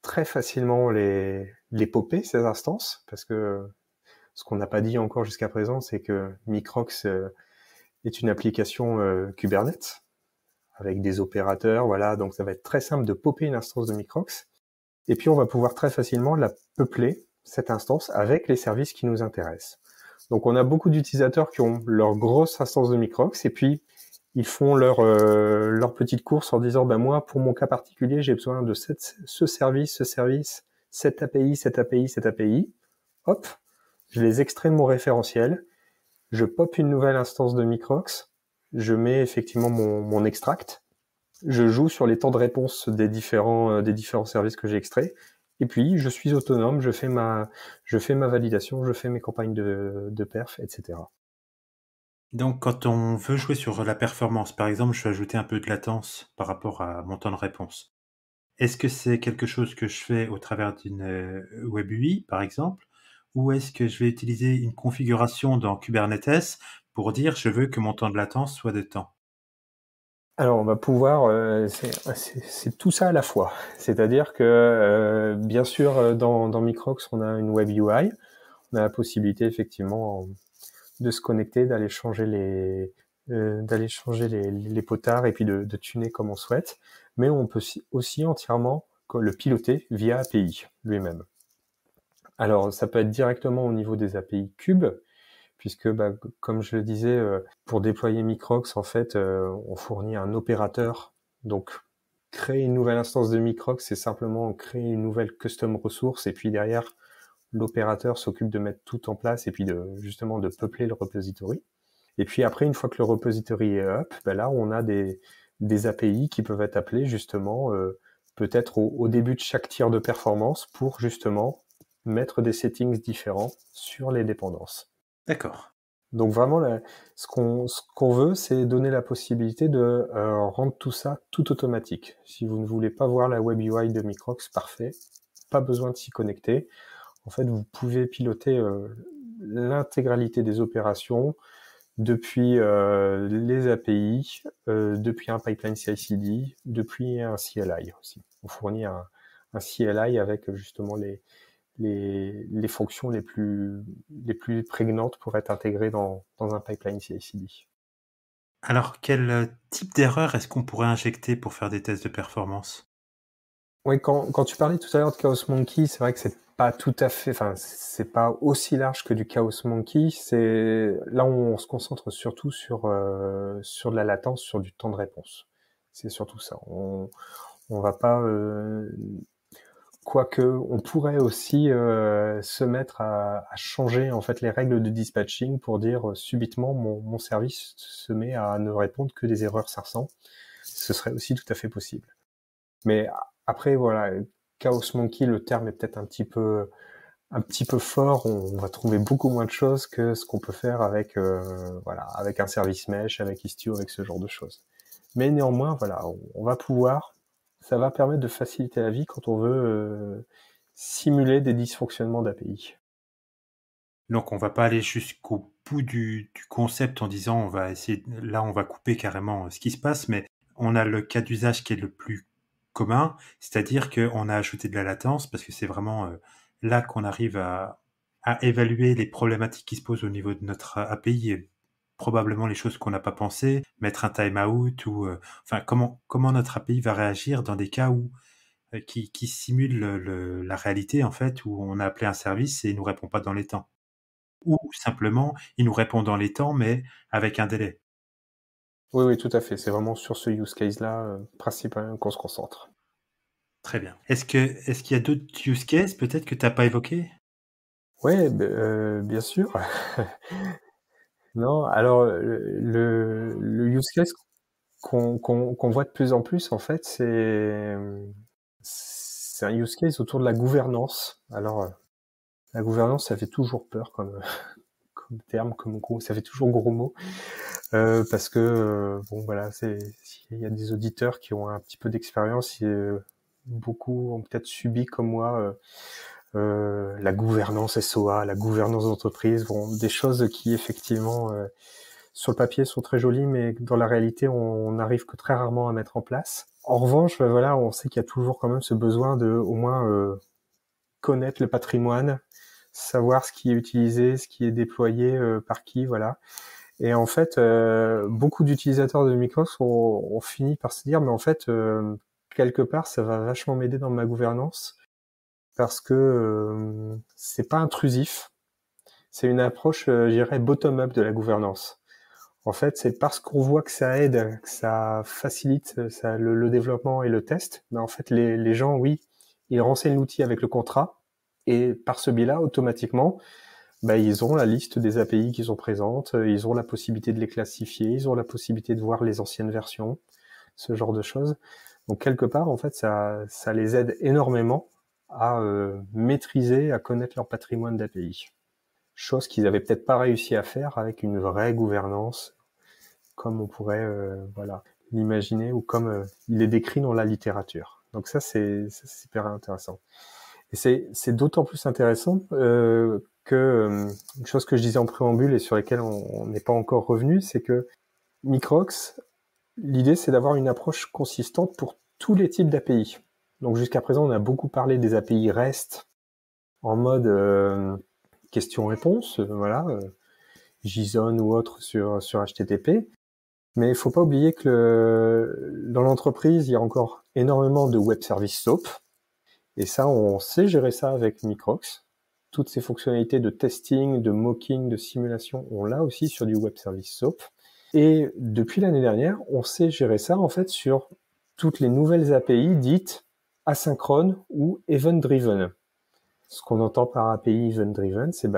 très facilement les popper, ces instances, parce que ce qu'on n'a pas dit encore jusqu'à présent, c'est que Microx est une application Kubernetes, avec des opérateurs, voilà, donc ça va être très simple de popper une instance de Microx, et puis on va pouvoir très facilement la peupler, cette instance, avec les services qui nous intéressent. Donc on a beaucoup d'utilisateurs qui ont leur grosse instance de Microx, et puis ils font leur petite course en disant, ben moi, pour mon cas particulier, j'ai besoin de ce service, cette API, cette API, cette API. Hop, je les extrais de mon référentiel, je pop une nouvelle instance de Microx, je mets effectivement mon extract, je joue sur les temps de réponse des différents services que j'ai extraits, et puis je suis autonome, je fais ma validation, je fais mes campagnes de perf, etc. Donc, quand on veut jouer sur la performance, par exemple, je veux ajouter un peu de latence par rapport à mon temps de réponse. Est-ce que c'est quelque chose que je fais au travers d'une Web UI, par exemple, ou est-ce que je vais utiliser une configuration dans Kubernetes pour dire je veux que mon temps de latence soit de temps? Alors, on va pouvoir, c'est tout ça à la fois. C'est-à-dire que, bien sûr, dans Microx, on a une Web UI. On a la possibilité, effectivement, de se connecter, d'aller changer les potards et puis de tuner comme on souhaite. Mais on peut aussi entièrement le piloter via API lui-même. Alors, ça peut être directement au niveau des API Kube, puisque, bah, comme je le disais, pour déployer Microx, en fait, on fournit un opérateur. Donc, créer une nouvelle instance de Microx, c'est simplement créer une nouvelle custom ressource, et puis derrière, l'opérateur s'occupe de mettre tout en place, et puis justement de peupler le repository. Et puis après, une fois que le repository est up, bah là, on a des API qui peuvent être appelées justement, peut-être au début de chaque tiers de performance, pour justement mettre des settings différents sur les dépendances. D'accord. Donc vraiment, ce qu'on veut, c'est donner la possibilité de rendre tout ça tout automatique. Si vous ne voulez pas voir la Web UI de Microx, parfait, pas besoin de s'y connecter. En fait, vous pouvez piloter l'intégralité des opérations depuis les API, depuis un pipeline CI/CD, depuis un CLI aussi. On fournit un CLI avec justement les fonctions les plus prégnantes pour être intégrées dans un pipeline CI/CD. Alors, quel type d'erreur est-ce qu'on pourrait injecter pour faire des tests de performance? Oui, quand tu parlais tout à l'heure de Chaos Monkey, c'est vrai que c'est pas tout à fait, enfin, c'est pas aussi large que du Chaos Monkey. C'est là où on se concentre surtout sur de la latence, sur du temps de réponse. C'est surtout ça. On va pas, quoique on pourrait aussi se mettre à changer en fait les règles de dispatching pour dire subitement mon service se met à ne répondre que des erreurs 500. Ce serait aussi tout à fait possible. Mais après, voilà, Chaos Monkey, le terme est peut-être un petit peu fort. On va trouver beaucoup moins de choses que ce qu'on peut faire avec, voilà, avec un service mesh, avec Istio, avec ce genre de choses. Mais néanmoins, voilà, on va pouvoir, ça va permettre de faciliter la vie quand on veut simuler des dysfonctionnements d'API. Donc, on va pas aller jusqu'au bout du concept en disant on va essayer, là, on va couper carrément ce qui se passe, mais on a le cas d'usage qui est le plus commun, c'est-à-dire qu'on a ajouté de la latence parce que c'est vraiment là qu'on arrive à évaluer les problématiques qui se posent au niveau de notre API probablement les choses qu'on n'a pas pensé, mettre un time-out ou enfin comment notre API va réagir dans des cas où qui simulent la réalité en fait, où on a appelé un service et il nous répond pas dans les temps. Ou simplement, il nous répond dans les temps, mais avec un délai. Oui, oui, tout à fait. C'est vraiment sur ce use case-là, principalement qu'on se concentre. Très bien. Est-ce qu'il y a d'autres use cases peut-être que tu as pas évoqués? Ouais, bien sûr. Non, alors, le use case qu'on voit de plus en plus, en fait, c'est un use case autour de la gouvernance. Alors, la gouvernance, ça fait toujours peur comme comme terme, comme gros, ça fait toujours gros mot, parce que, bon, voilà, il y a des auditeurs qui ont un petit peu d'expérience et beaucoup ont peut-être subi comme moi, la gouvernance SOA, la gouvernance d'entreprise, bon, des choses qui effectivement, sur le papier sont très jolies, mais dans la réalité, on n'arrive que très rarement à mettre en place. En revanche, voilà, on sait qu'il y a toujours quand même ce besoin de, au moins, connaître le patrimoine, savoir ce qui est utilisé, ce qui est déployé, par qui, voilà. Et en fait, beaucoup d'utilisateurs de Microsoft ont fini par se dire, mais en fait, quelque part, ça va vachement m'aider dans ma gouvernance parce que c'est pas intrusif. C'est une approche, je dirais, bottom-up de la gouvernance. En fait, c'est parce qu'on voit que ça aide, que ça facilite le développement et le test, mais en fait, les gens, oui, ils renseignent l'outil avec le contrat, et par ce biais-là, automatiquement, bah, ils ont la liste des API qui sont présentes, ils ont la possibilité de les classifier, ils ont la possibilité de voir les anciennes versions, ce genre de choses. Donc quelque part, en fait, ça les aide énormément à maîtriser, à connaître leur patrimoine d'API. Chose qu'ils avaient peut-être pas réussi à faire avec une vraie gouvernance, comme on pourrait voilà, l'imaginer ou comme il est décrit dans la littérature. Donc ça, c'est super intéressant. Et c'est d'autant plus intéressant que une chose que je disais en préambule et sur laquelle on n'est pas encore revenu, c'est que Microx, l'idée, c'est d'avoir une approche consistante pour tous les types d'API. Donc jusqu'à présent, on a beaucoup parlé des API REST en mode question-réponse, voilà, JSON ou autre sur HTTP. Mais il faut pas oublier que dans l'entreprise, il y a encore énormément de web services SOAP. Et ça, on sait gérer ça avec Microx. Toutes ces fonctionnalités de testing, de mocking, de simulation, on l'a aussi sur du web service SOAP. Et depuis l'année dernière, on sait gérer ça en fait sur toutes les nouvelles API dites asynchrones ou event-driven. Ce qu'on entend par API event-driven, c'est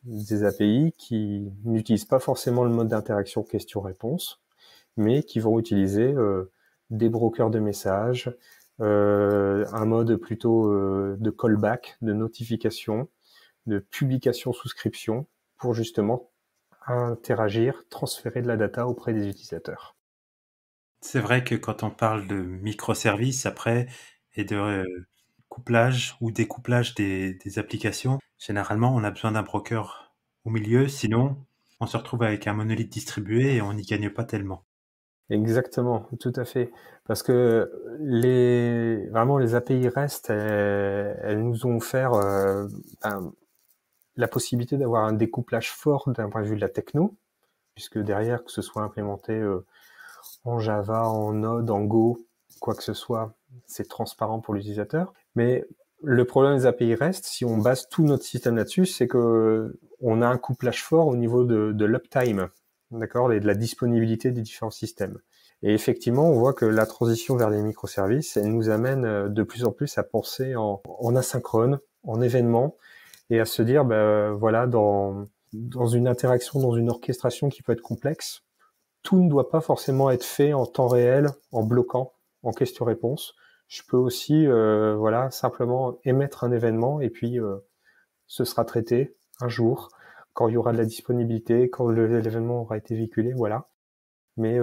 des API qui n'utilisent pas forcément le mode d'interaction question-réponse, mais qui vont utiliser des brokers de messages, un mode plutôt de callback, de notification, de publication-souscription, pour justement interagir, transférer de la data auprès des utilisateurs. C'est vrai que quand on parle de microservices après et de couplage ou découplage des applications, généralement, on a besoin d'un broker au milieu, sinon on se retrouve avec un monolithe distribué et on n'y gagne pas tellement. Exactement, tout à fait. Parce que vraiment les API REST, elles nous ont offert la possibilité d'avoir un découplage fort d'un point de vue de la techno, puisque derrière, que ce soit implémenté en Java, en Node, en Go, quoi que ce soit, c'est transparent pour l'utilisateur. Mais le problème des API REST, si on base tout notre système là-dessus, c'est que on a un couplage fort au niveau de l'uptime, d'accord, et de la disponibilité des différents systèmes. Et effectivement, on voit que la transition vers les microservices, elle nous amène de plus en plus à penser en asynchrone, en événement, et à se dire, voilà, dans une interaction, dans une orchestration qui peut être complexe, tout ne doit pas forcément être fait en temps réel, en bloquant, en question-réponse. Je peux aussi, voilà, simplement émettre un événement et puis ce sera traité un jour quand il y aura de la disponibilité, quand l'événement aura été véhiculé, voilà. Mais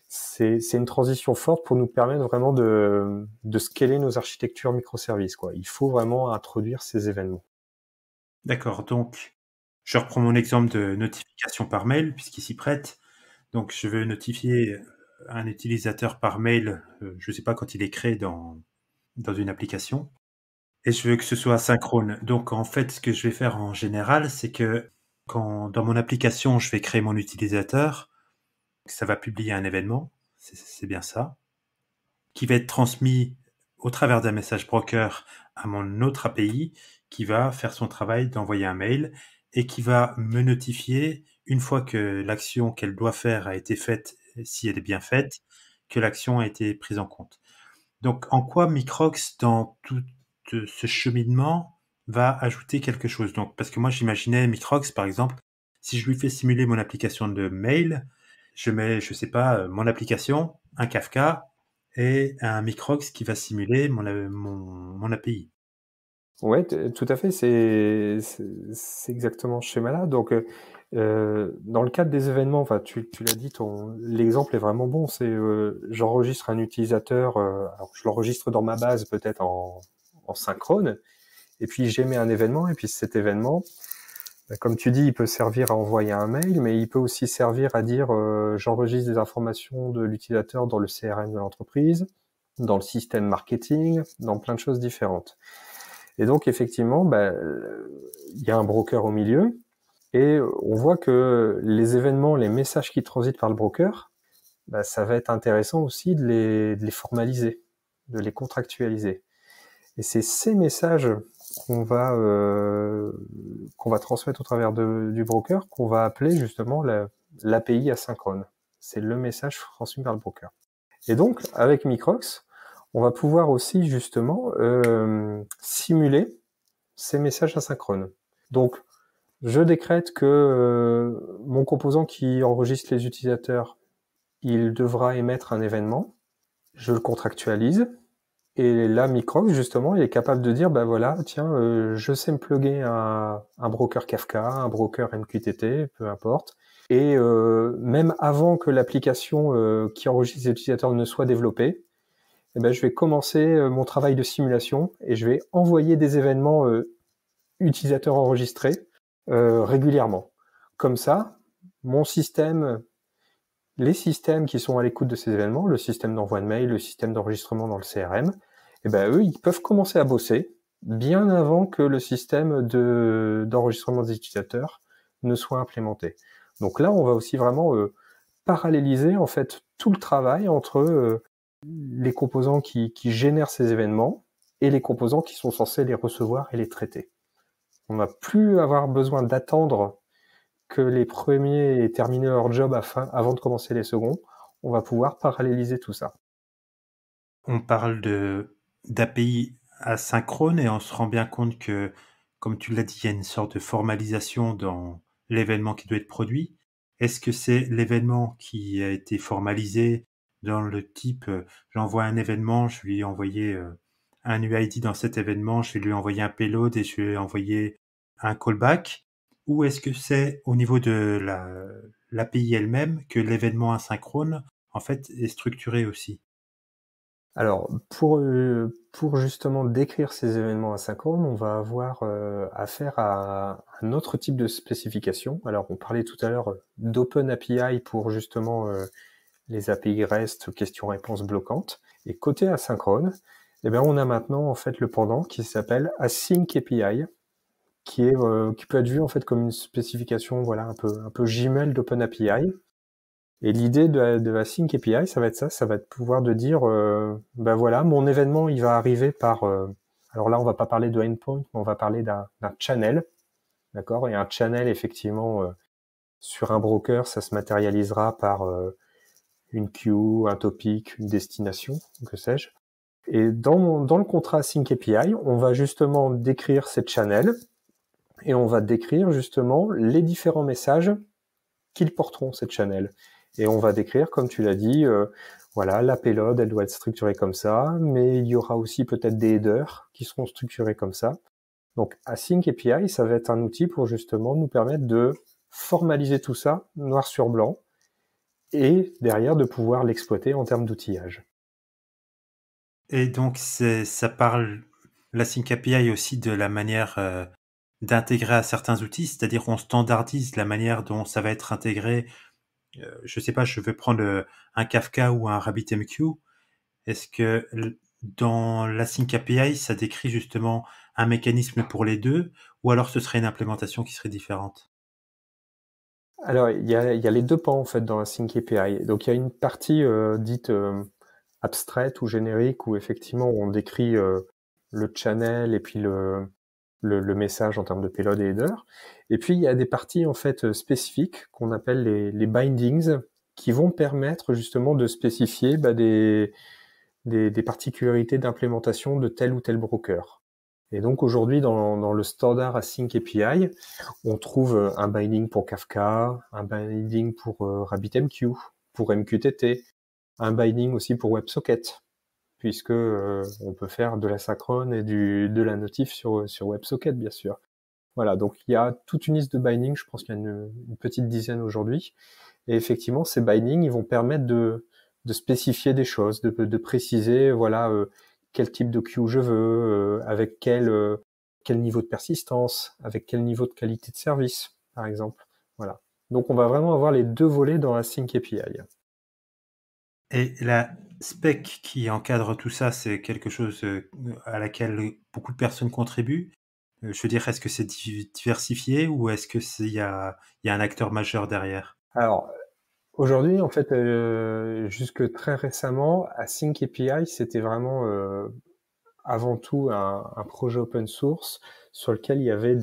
c'est une transition forte pour nous permettre vraiment de scaler nos architectures microservices, quoi. Il faut vraiment introduire ces événements. D'accord, donc je reprends mon exemple de notification par mail puisqu'il s'y prête. Donc je veux notifier un utilisateur par mail, je ne sais pas quand il est créé dans une application, et je veux que ce soit asynchrone. Donc en fait, ce que je vais faire en général, c'est que Quand dans mon application, je vais créer mon utilisateur, ça va publier un événement, c'est bien ça, qui va être transmis au travers d'un message broker à mon autre API, qui va faire son travail d'envoyer un mail et qui va me notifier, une fois que l'action qu'elle doit faire a été faite, si elle est bien faite, que l'action a été prise en compte. Donc, en quoi Microx, dans tout ce cheminement, va ajouter quelque chose? Donc, parce que moi, j'imaginais Microx, par exemple, si je lui fais simuler mon application de mail, je mets, je sais pas, mon application, un Kafka et un Microx qui va simuler mon API. Ouais, tout à fait, c'est exactement ce schéma-là. Donc, dans le cadre des événements, enfin, tu l'as dit, l'exemple est vraiment bon. C'est j'enregistre un utilisateur, alors je l'enregistre dans ma base peut-être en synchrone, et puis j'émets un événement, et puis cet événement, comme tu dis, il peut servir à envoyer un mail, mais il peut aussi servir à dire j'enregistre des informations de l'utilisateur dans le CRM de l'entreprise, dans le système marketing, dans plein de choses différentes. Et donc, effectivement, il y a un broker au milieu, et on voit que les événements, les messages qui transitent par le broker, ça va être intéressant aussi de les formaliser, de les contractualiser. Et c'est ces messages qu'on va transmettre au travers du broker, qu'on va appeler justement l'API asynchrone. C'est le message transmis par le broker. Et donc, avec Microx, on va pouvoir aussi justement simuler ces messages asynchrones. Donc, je décrète que mon composant qui enregistre les utilisateurs, il devra émettre un événement. Je le contractualise. Et là, Microx, justement, il est capable de dire, voilà, tiens, je sais me plugger un broker Kafka, un broker MQTT, peu importe. Et même avant que l'application qui enregistre les utilisateurs ne soit développée, je vais commencer mon travail de simulation et je vais envoyer des événements utilisateurs enregistrés régulièrement. Comme ça, mon système, les systèmes qui sont à l'écoute de ces événements, le système d'envoi de mail, le système d'enregistrement dans le CRM, eux, ils peuvent commencer à bosser bien avant que le système d'enregistrement des utilisateurs ne soit implémenté. Donc là, on va aussi vraiment paralléliser en fait tout le travail entre les composants qui génèrent ces événements et les composants qui sont censés les recevoir et les traiter. On va plus avoir besoin d'attendre que les premiers aient terminé leur job avant de commencer les seconds. On va pouvoir paralléliser tout ça. On parle d'API asynchrone et on se rend bien compte que, comme tu l'as dit, il y a une sorte de formalisation dans l'événement qui doit être produit. Est-ce que c'est l'événement qui a été formalisé dans le type, j'envoie un événement, je vais lui envoyer un UID dans cet événement, je vais lui envoyer un payload et je vais lui envoyer un callback? Ou est-ce que c'est au niveau de l'API elle-même que l'événement asynchrone, en fait, est structuré aussi? Alors, pour justement décrire ces événements asynchrones, on va avoir affaire à un autre type de spécification. Alors, on parlait tout à l'heure d'Open API pour justement les API REST, questions-réponses bloquantes. Et côté asynchrone, on a maintenant en fait le pendant qui s'appelle Async API, qui peut être vu en fait comme une spécification, voilà, un peu Gmail d'Open API. Et l'idée de la Sync API, ça va être ça, ça va être pouvoir de dire, voilà, mon événement, il va arriver par, alors là, on va pas parler de endpoint, mais on va parler d'un channel, d'accord? Et un channel, effectivement, sur un broker, ça se matérialisera par une queue, un topic, une destination, que sais-je. Et dans le contrat Sync API, on va justement décrire cette channel et on va décrire justement les différents messages qu'ils porteront cette channel. Et on va décrire, comme tu l'as dit, voilà, la payload, elle doit être structurée comme ça, mais il y aura aussi peut-être des headers qui seront structurés comme ça. Donc, Async API, ça va être un outil pour justement nous permettre de formaliser tout ça, noir sur blanc, et derrière de pouvoir l'exploiter en termes d'outillage. Et donc, ça parle, la Sync API aussi de la manière d'intégrer à certains outils, c'est-à-dire on standardise la manière dont ça va être intégré. Je sais pas, je veux prendre un Kafka ou un RabbitMQ. Est-ce que dans la Sync API, ça décrit justement un mécanisme pour les deux, ou alors ce serait une implémentation qui serait différente? Alors, il y a les deux pans en fait dans la Sync API. Donc, il y a une partie dite abstraite ou générique où effectivement on décrit le channel et puis le message en termes de payload et header. Et puis, il y a des parties en fait spécifiques qu'on appelle les bindings qui vont permettre justement de spécifier des particularités d'implémentation de tel ou tel broker. Et donc aujourd'hui, dans le standard Async API, on trouve un binding pour Kafka, un binding pour RabbitMQ, pour MQTT, un binding aussi pour WebSocket, puisque on peut faire de l'asynchrone et de la notif sur WebSocket, bien sûr. Voilà, donc il y a toute une liste de bindings, je pense qu'il y a une petite dizaine aujourd'hui. Et effectivement, ces bindings, ils vont permettre de spécifier des choses, de préciser, voilà, quel type de queue je veux, avec quel niveau de persistance, avec quel niveau de qualité de service, par exemple. Voilà. Donc, on va vraiment avoir les deux volets dans la Sync API. Et la spec qui encadre tout ça, c'est quelque chose à laquelle beaucoup de personnes contribuent. Je veux dire, est-ce que c'est diversifié ou est-ce que il y a un acteur majeur derrière? Alors, aujourd'hui, en fait, jusque très récemment, Async API, c'était vraiment avant tout un projet open source sur lequel il y avait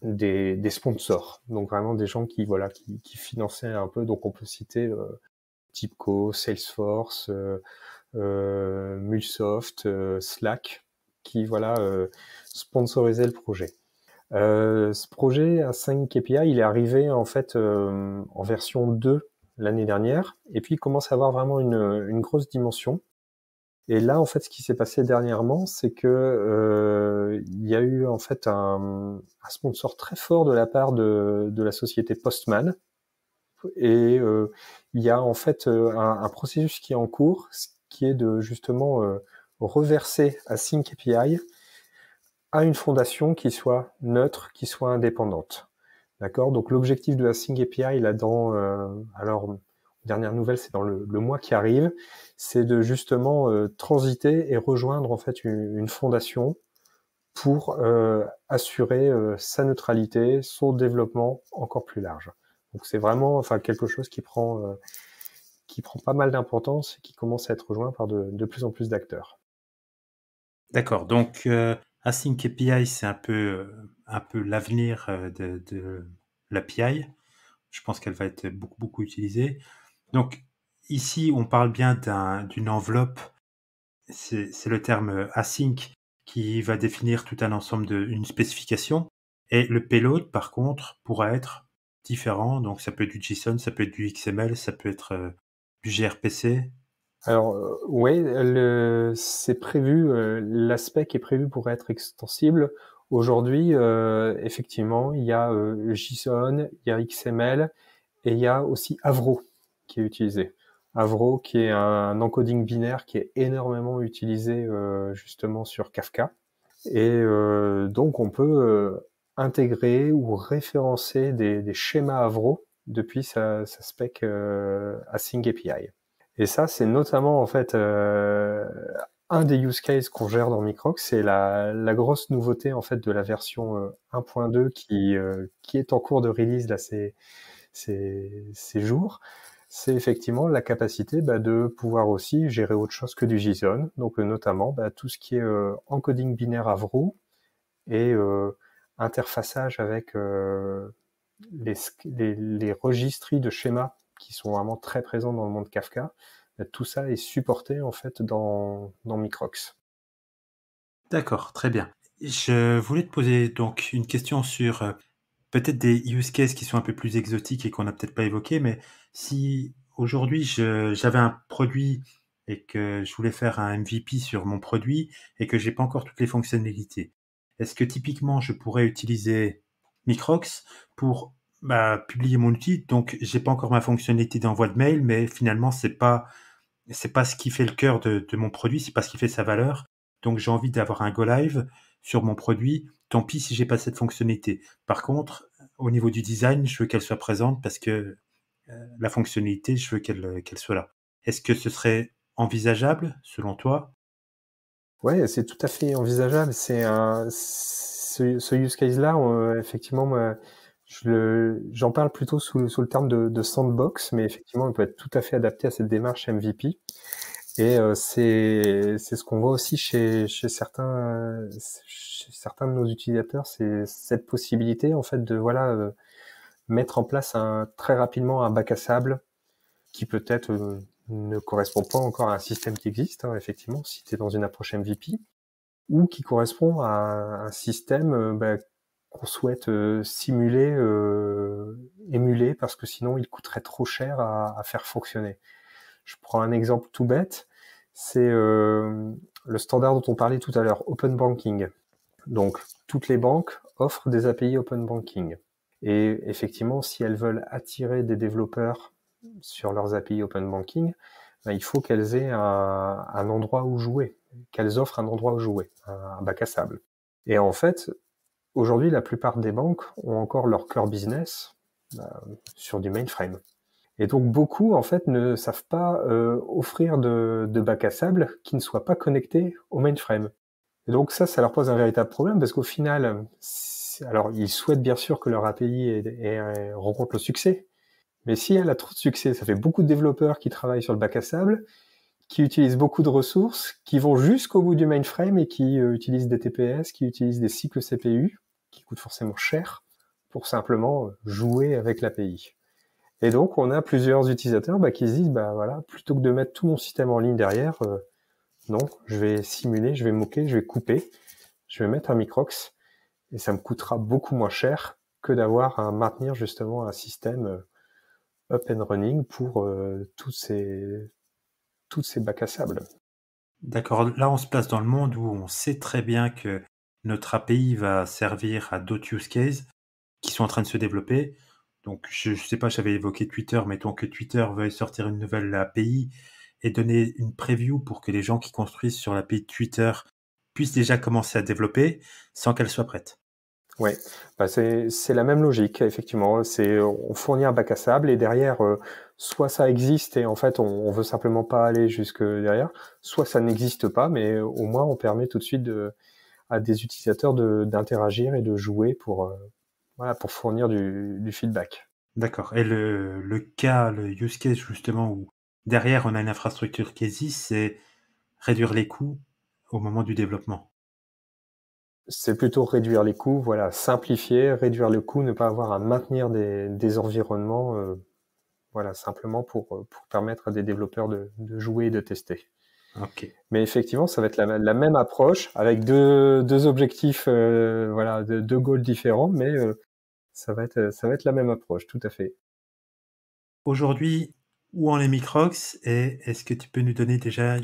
des sponsors, donc vraiment des gens qui voilà qui finançaient un peu. Donc on peut citer TIBCO, Salesforce, Mulsoft, Slack, qui voilà sponsorisaient le projet. Ce projet Async API, il est arrivé en fait en version 2 l'année dernière, et puis il commence à avoir vraiment une grosse dimension. Et là, en fait, ce qui s'est passé dernièrement, c'est que il y a eu en fait un sponsor très fort de la part de la société Postman, et il y a en fait un processus qui est en cours, qui est de justement reverser Async API à une fondation qui soit neutre, qui soit indépendante. D'accord. Donc l'objectif de Async API là-dedans, alors dernière nouvelle, c'est dans le mois qui arrive, c'est de justement transiter et rejoindre en fait une fondation pour assurer sa neutralité, son développement encore plus large. Donc c'est vraiment enfin quelque chose qui prend pas mal d'importance et qui commence à être rejoint par de plus en plus d'acteurs. D'accord, donc Async API, c'est un peu l'avenir de l'API. Je pense qu'elle va être beaucoup utilisée. Donc ici, on parle bien d'une enveloppe, c'est le terme async qui va définir tout un ensemble une spécification. Et le payload, par contre, pourra être différent. Donc ça peut être du JSON, ça peut être du XML, ça peut être du gRPC. Alors ouais, c'est prévu, l'aspect qui est prévu pour être extensible. Aujourd'hui, effectivement, il y a JSON, il y a XML et il y a aussi Avro qui est utilisé. Avro qui est un encoding binaire qui est énormément utilisé justement sur Kafka. Et donc on peut intégrer ou référencer des schémas Avro depuis sa spec Async API. Et ça, c'est notamment en fait un des use cases qu'on gère dans Microx, c'est la grosse nouveauté en fait de la version 1.2 qui est en cours de release là ces jours. C'est effectivement la capacité de pouvoir aussi gérer autre chose que du JSON, donc notamment tout ce qui est encoding binaire Avro et interfaçage avec les registries de schémas qui sont vraiment très présents dans le monde Kafka. Tout ça est supporté en fait dans Microx. D'accord, très bien. Je voulais te poser donc une question sur peut-être des use cases qui sont un peu plus exotiques et qu'on n'a peut-être pas évoqué, mais si aujourd'hui j'avais un produit et que je voulais faire un MVP sur mon produit et que j'ai pas encore toutes les fonctionnalités, est-ce que typiquement je pourrais utiliser Microx pour publier mon outil? Donc j'ai pas encore ma fonctionnalité d'envoi de mail, mais finalement c'est pas ce qui fait le cœur de mon produit, c'est pas ce qui fait sa valeur. Donc j'ai envie d'avoir un go live sur mon produit. Tant pis si j'ai pas cette fonctionnalité. Par contre, au niveau du design, je veux qu'elle soit présente parce que la fonctionnalité, je veux qu'elle soit là. Est-ce que ce serait envisageable selon toi? Ouais, c'est tout à fait envisageable. Ce use case-là, effectivement, J'en parle plutôt sous le terme de sandbox, mais effectivement, il peut être tout à fait adapté à cette démarche MVP. Et c'est ce qu'on voit aussi chez certains de nos utilisateurs, c'est cette possibilité en fait de mettre en place très rapidement un bac à sable qui peut-être ne correspond pas encore à un système qui existe, hein, effectivement, si tu es dans une approche MVP, ou qui correspond à un système qu'on souhaite simuler, émuler, parce que sinon il coûterait trop cher à faire fonctionner. Je prends un exemple tout bête, c'est le standard dont on parlait tout à l'heure, Open Banking. Donc, toutes les banques offrent des API Open Banking. Et effectivement, si elles veulent attirer des développeurs sur leurs API Open Banking, il faut qu'elles aient un endroit où jouer, qu'elles offrent un endroit où jouer, un bac à sable. Et en fait, aujourd'hui, la plupart des banques ont encore leur core business sur du mainframe. Et donc beaucoup en fait ne savent pas offrir de bac à sable qui ne soit pas connecté au mainframe. Et donc ça leur pose un véritable problème parce qu'au final, alors ils souhaitent bien sûr que leur API rencontre le succès, mais si elle a trop de succès, ça fait beaucoup de développeurs qui travaillent sur le bac à sable, qui utilisent beaucoup de ressources, qui vont jusqu'au bout du mainframe et qui utilisent des TPS, qui utilisent des cycles CPU, qui coûtent forcément cher pour simplement jouer avec l'API. Et donc, on a plusieurs utilisateurs qui se disent, plutôt que de mettre tout mon système en ligne derrière, non, je vais simuler, je vais moquer, je vais couper, je vais mettre un Microx, et ça me coûtera beaucoup moins cher que d'avoir à maintenir justement un système up and running pour tous ces bacs à sable. D'accord, là on se place dans le monde où on sait très bien que notre API va servir à d'autres use cases qui sont en train de se développer. Donc je sais pas, j'avais évoqué Twitter, mettons que Twitter veuille sortir une nouvelle API et donner une preview pour que les gens qui construisent sur l'API de Twitter puissent déjà commencer à développer sans qu'elle soit prête. Ouais, c'est la même logique, effectivement. C'est on fournit un bac à sable et derrière, soit ça existe et en fait on veut simplement pas aller jusque derrière, soit ça n'existe pas, mais au moins on permet tout de suite à des utilisateurs d'interagir et de jouer pour fournir du feedback. D'accord. Et le use case justement où derrière on a une infrastructure qui existe, c'est réduire les coûts au moment du développement. C'est plutôt réduire les coûts, simplifier, réduire le coût, ne pas avoir à maintenir des environnements, simplement pour permettre à des développeurs de jouer et de tester. Ok. Mais effectivement, ça va être la même approche avec deux objectifs, deux goals différents, mais ça va être la même approche, tout à fait. Aujourd'hui, où en est Microx et est-ce que tu peux nous donner déjà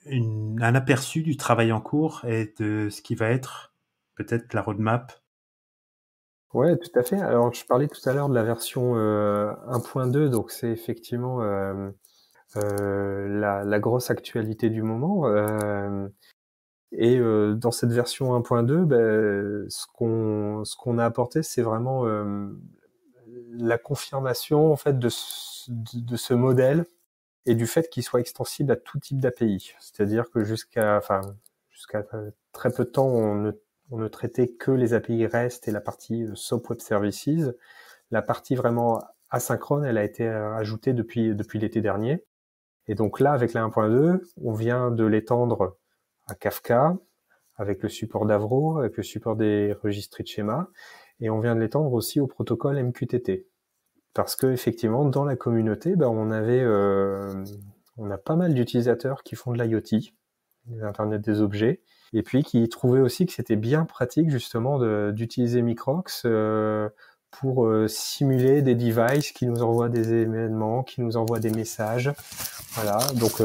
un aperçu du travail en cours et de ce qui va être peut-être la roadmap? Ouais, tout à fait. Alors, je parlais tout à l'heure de la version 1.2, donc c'est effectivement la grosse actualité du moment. Et dans cette version 1.2, ce qu'on a apporté, c'est vraiment la confirmation en fait de ce modèle et du fait qu'il soit extensible à tout type d'API. C'est-à-dire que jusqu'à très peu de temps, on ne traitait que les API REST et la partie SOAP Web Services. La partie vraiment asynchrone, elle a été ajoutée depuis l'été dernier. Et donc là, avec la 1.2, on vient de l'étendre à Kafka, avec le support d'Avro, avec le support des registres de schéma, et on vient de l'étendre aussi au protocole MQTT. Parce que effectivement, dans la communauté, on a pas mal d'utilisateurs qui font de l'IoT, l'Internet des objets, et puis qui trouvaient aussi que c'était bien pratique justement d'utiliser Microx pour simuler des devices qui nous envoient des événements, qui nous envoient des messages. Voilà, donc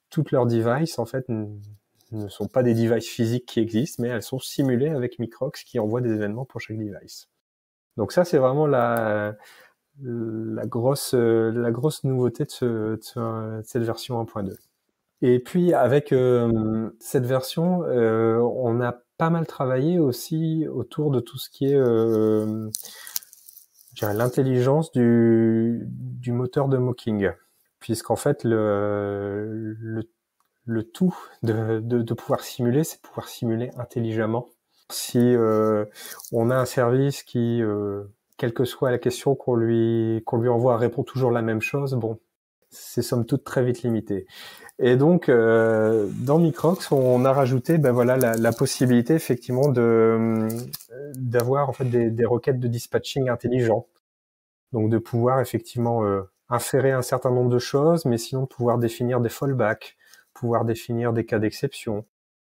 toutes leurs devices en fait ne sont pas des devices physiques qui existent, mais elles sont simulées avec Microx qui envoie des événements pour chaque device. Donc ça, c'est vraiment la grosse nouveauté de cette version 1.2. Et puis avec cette version, on a pas mal travaillé aussi autour de tout ce qui est l'intelligence du moteur de mocking, puisqu'en fait le tout de pouvoir simuler, c'est pouvoir simuler intelligemment Si on a un service qui, quelle que soit la question qu'on lui envoie, répond toujours la même chose, bon, c'est somme toute très vite limité. Et donc, dans Microx, on a rajouté, ben voilà, la possibilité effectivement d'avoir en fait des requêtes de dispatching intelligents. Donc, de pouvoir effectivement inférer un certain nombre de choses, mais sinon pouvoir définir des fallbacks, pouvoir définir des cas d'exception,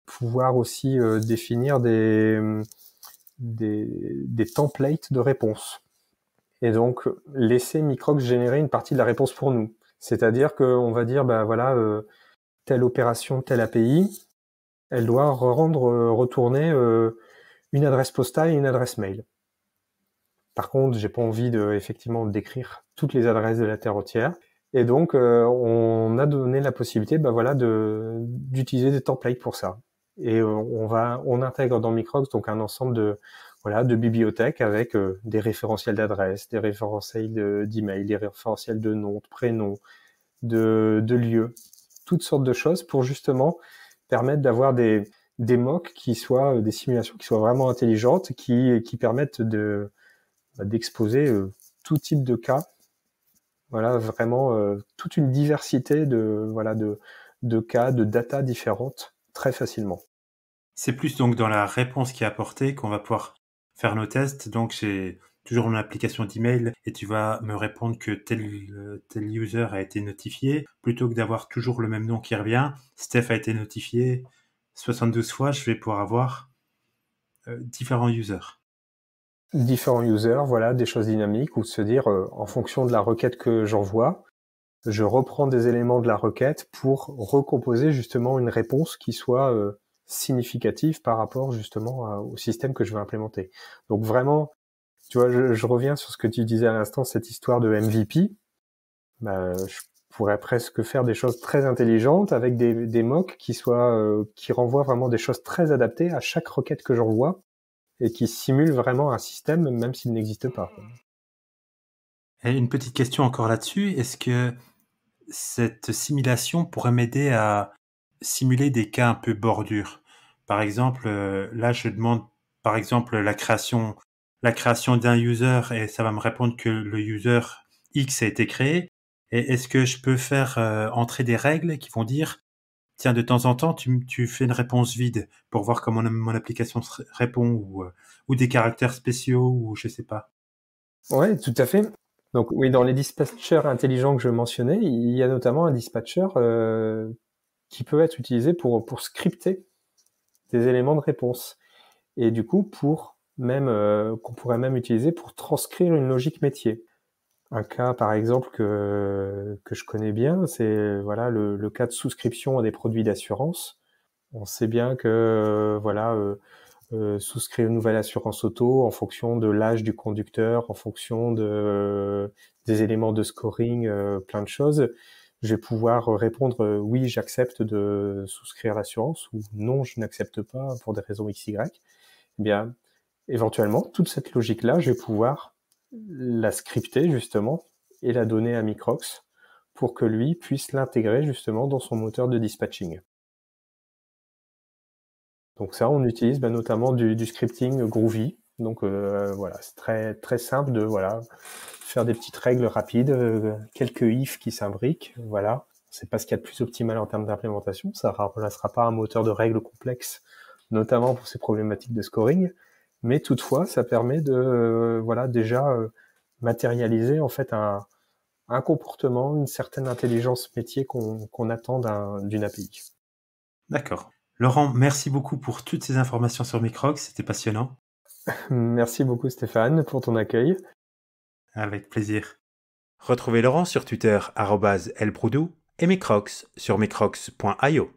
pouvoir aussi définir des templates de réponse. Et donc, laisser Microx générer une partie de la réponse pour nous. C'est-à-dire qu'on va dire, ben voilà, telle opération, telle API, elle doit retourner une adresse postale et une adresse mail. Par contre, j'ai pas envie de effectivement décrire toutes les adresses de la Terre entière. Et donc, on a donné la possibilité, ben voilà, d'utiliser des templates pour ça. Et on intègre dans Microx donc un ensemble de bibliothèques avec des référentiels d'adresses, des référentiels d'email, des référentiels de noms, de prénoms, de lieux, toutes sortes de choses pour justement permettre d'avoir des mocks qui soient des simulations qui soient vraiment intelligentes, qui permettent d'exposer tout type de cas. Voilà, vraiment toute une diversité de cas, de data différentes très facilement. C'est plus donc dans la réponse qui est apportée qu'on va pouvoir faire nos tests. Donc, j'ai toujours une application d'email et tu vas me répondre que tel user a été notifié plutôt que d'avoir toujours le même nom qui revient. Steph a été notifié 72 fois, je vais pouvoir avoir différents users. Différents users, voilà, des choses dynamiques ou se dire en fonction de la requête que j'envoie, je reprends des éléments de la requête pour recomposer justement une réponse qui soit significative par rapport justement au système que je veux implémenter. Donc vraiment, tu vois, je reviens sur ce que tu disais à l'instant, cette histoire de MVP. Je pourrais presque faire des choses très intelligentes avec des mocks qui renvoient vraiment des choses très adaptées à chaque requête que j'envoie et qui simulent vraiment un système même s'il n'existe pas. Et une petite question encore là-dessus. Est-ce que cette simulation pourrait m'aider à simuler des cas un peu bordures? Par exemple, là, je demande, par exemple, la création d'un user et ça va me répondre que le user X a été créé. Et est-ce que je peux faire entrer des règles qui vont dire, tiens, de temps en temps, tu fais une réponse vide pour voir comment mon application répond ou des caractères spéciaux ou je sais pas. Ouais, tout à fait. Donc oui, dans les dispatchers intelligents que je mentionnais, il y a notamment un dispatcher qui peut être utilisé pour scripter des éléments de réponse. Et du coup, qu'on pourrait même utiliser pour transcrire une logique métier. Un cas, par exemple, que je connais bien, c'est voilà le cas de souscription à des produits d'assurance. On sait bien que souscrire une nouvelle assurance auto en fonction de l'âge du conducteur, en fonction des éléments de scoring, plein de choses. Je vais pouvoir répondre oui, j'accepte de souscrire l'assurance ou non, je n'accepte pas pour des raisons XY. Eh bien, éventuellement, toute cette logique-là, je vais pouvoir la scripter justement et la donner à Microx pour que lui puisse l'intégrer justement dans son moteur de dispatching. Donc ça, on utilise notamment du scripting Groovy. Donc voilà, c'est très très simple de faire des petites règles rapides, quelques ifs qui s'imbriquent. Voilà, c'est pas ce qu'il y a de plus optimal en termes d'implémentation. Ça remplacera pas un moteur de règles complexe, notamment pour ces problématiques de scoring. Mais toutefois, ça permet de déjà matérialiser en fait un comportement, une certaine intelligence métier qu'on attend d'une API. D'accord. Laurent, merci beaucoup pour toutes ces informations sur Microx, c'était passionnant. Merci beaucoup Stéphane pour ton accueil. Avec plaisir. Retrouvez Laurent sur Twitter @elproudou et Microx sur microx.io.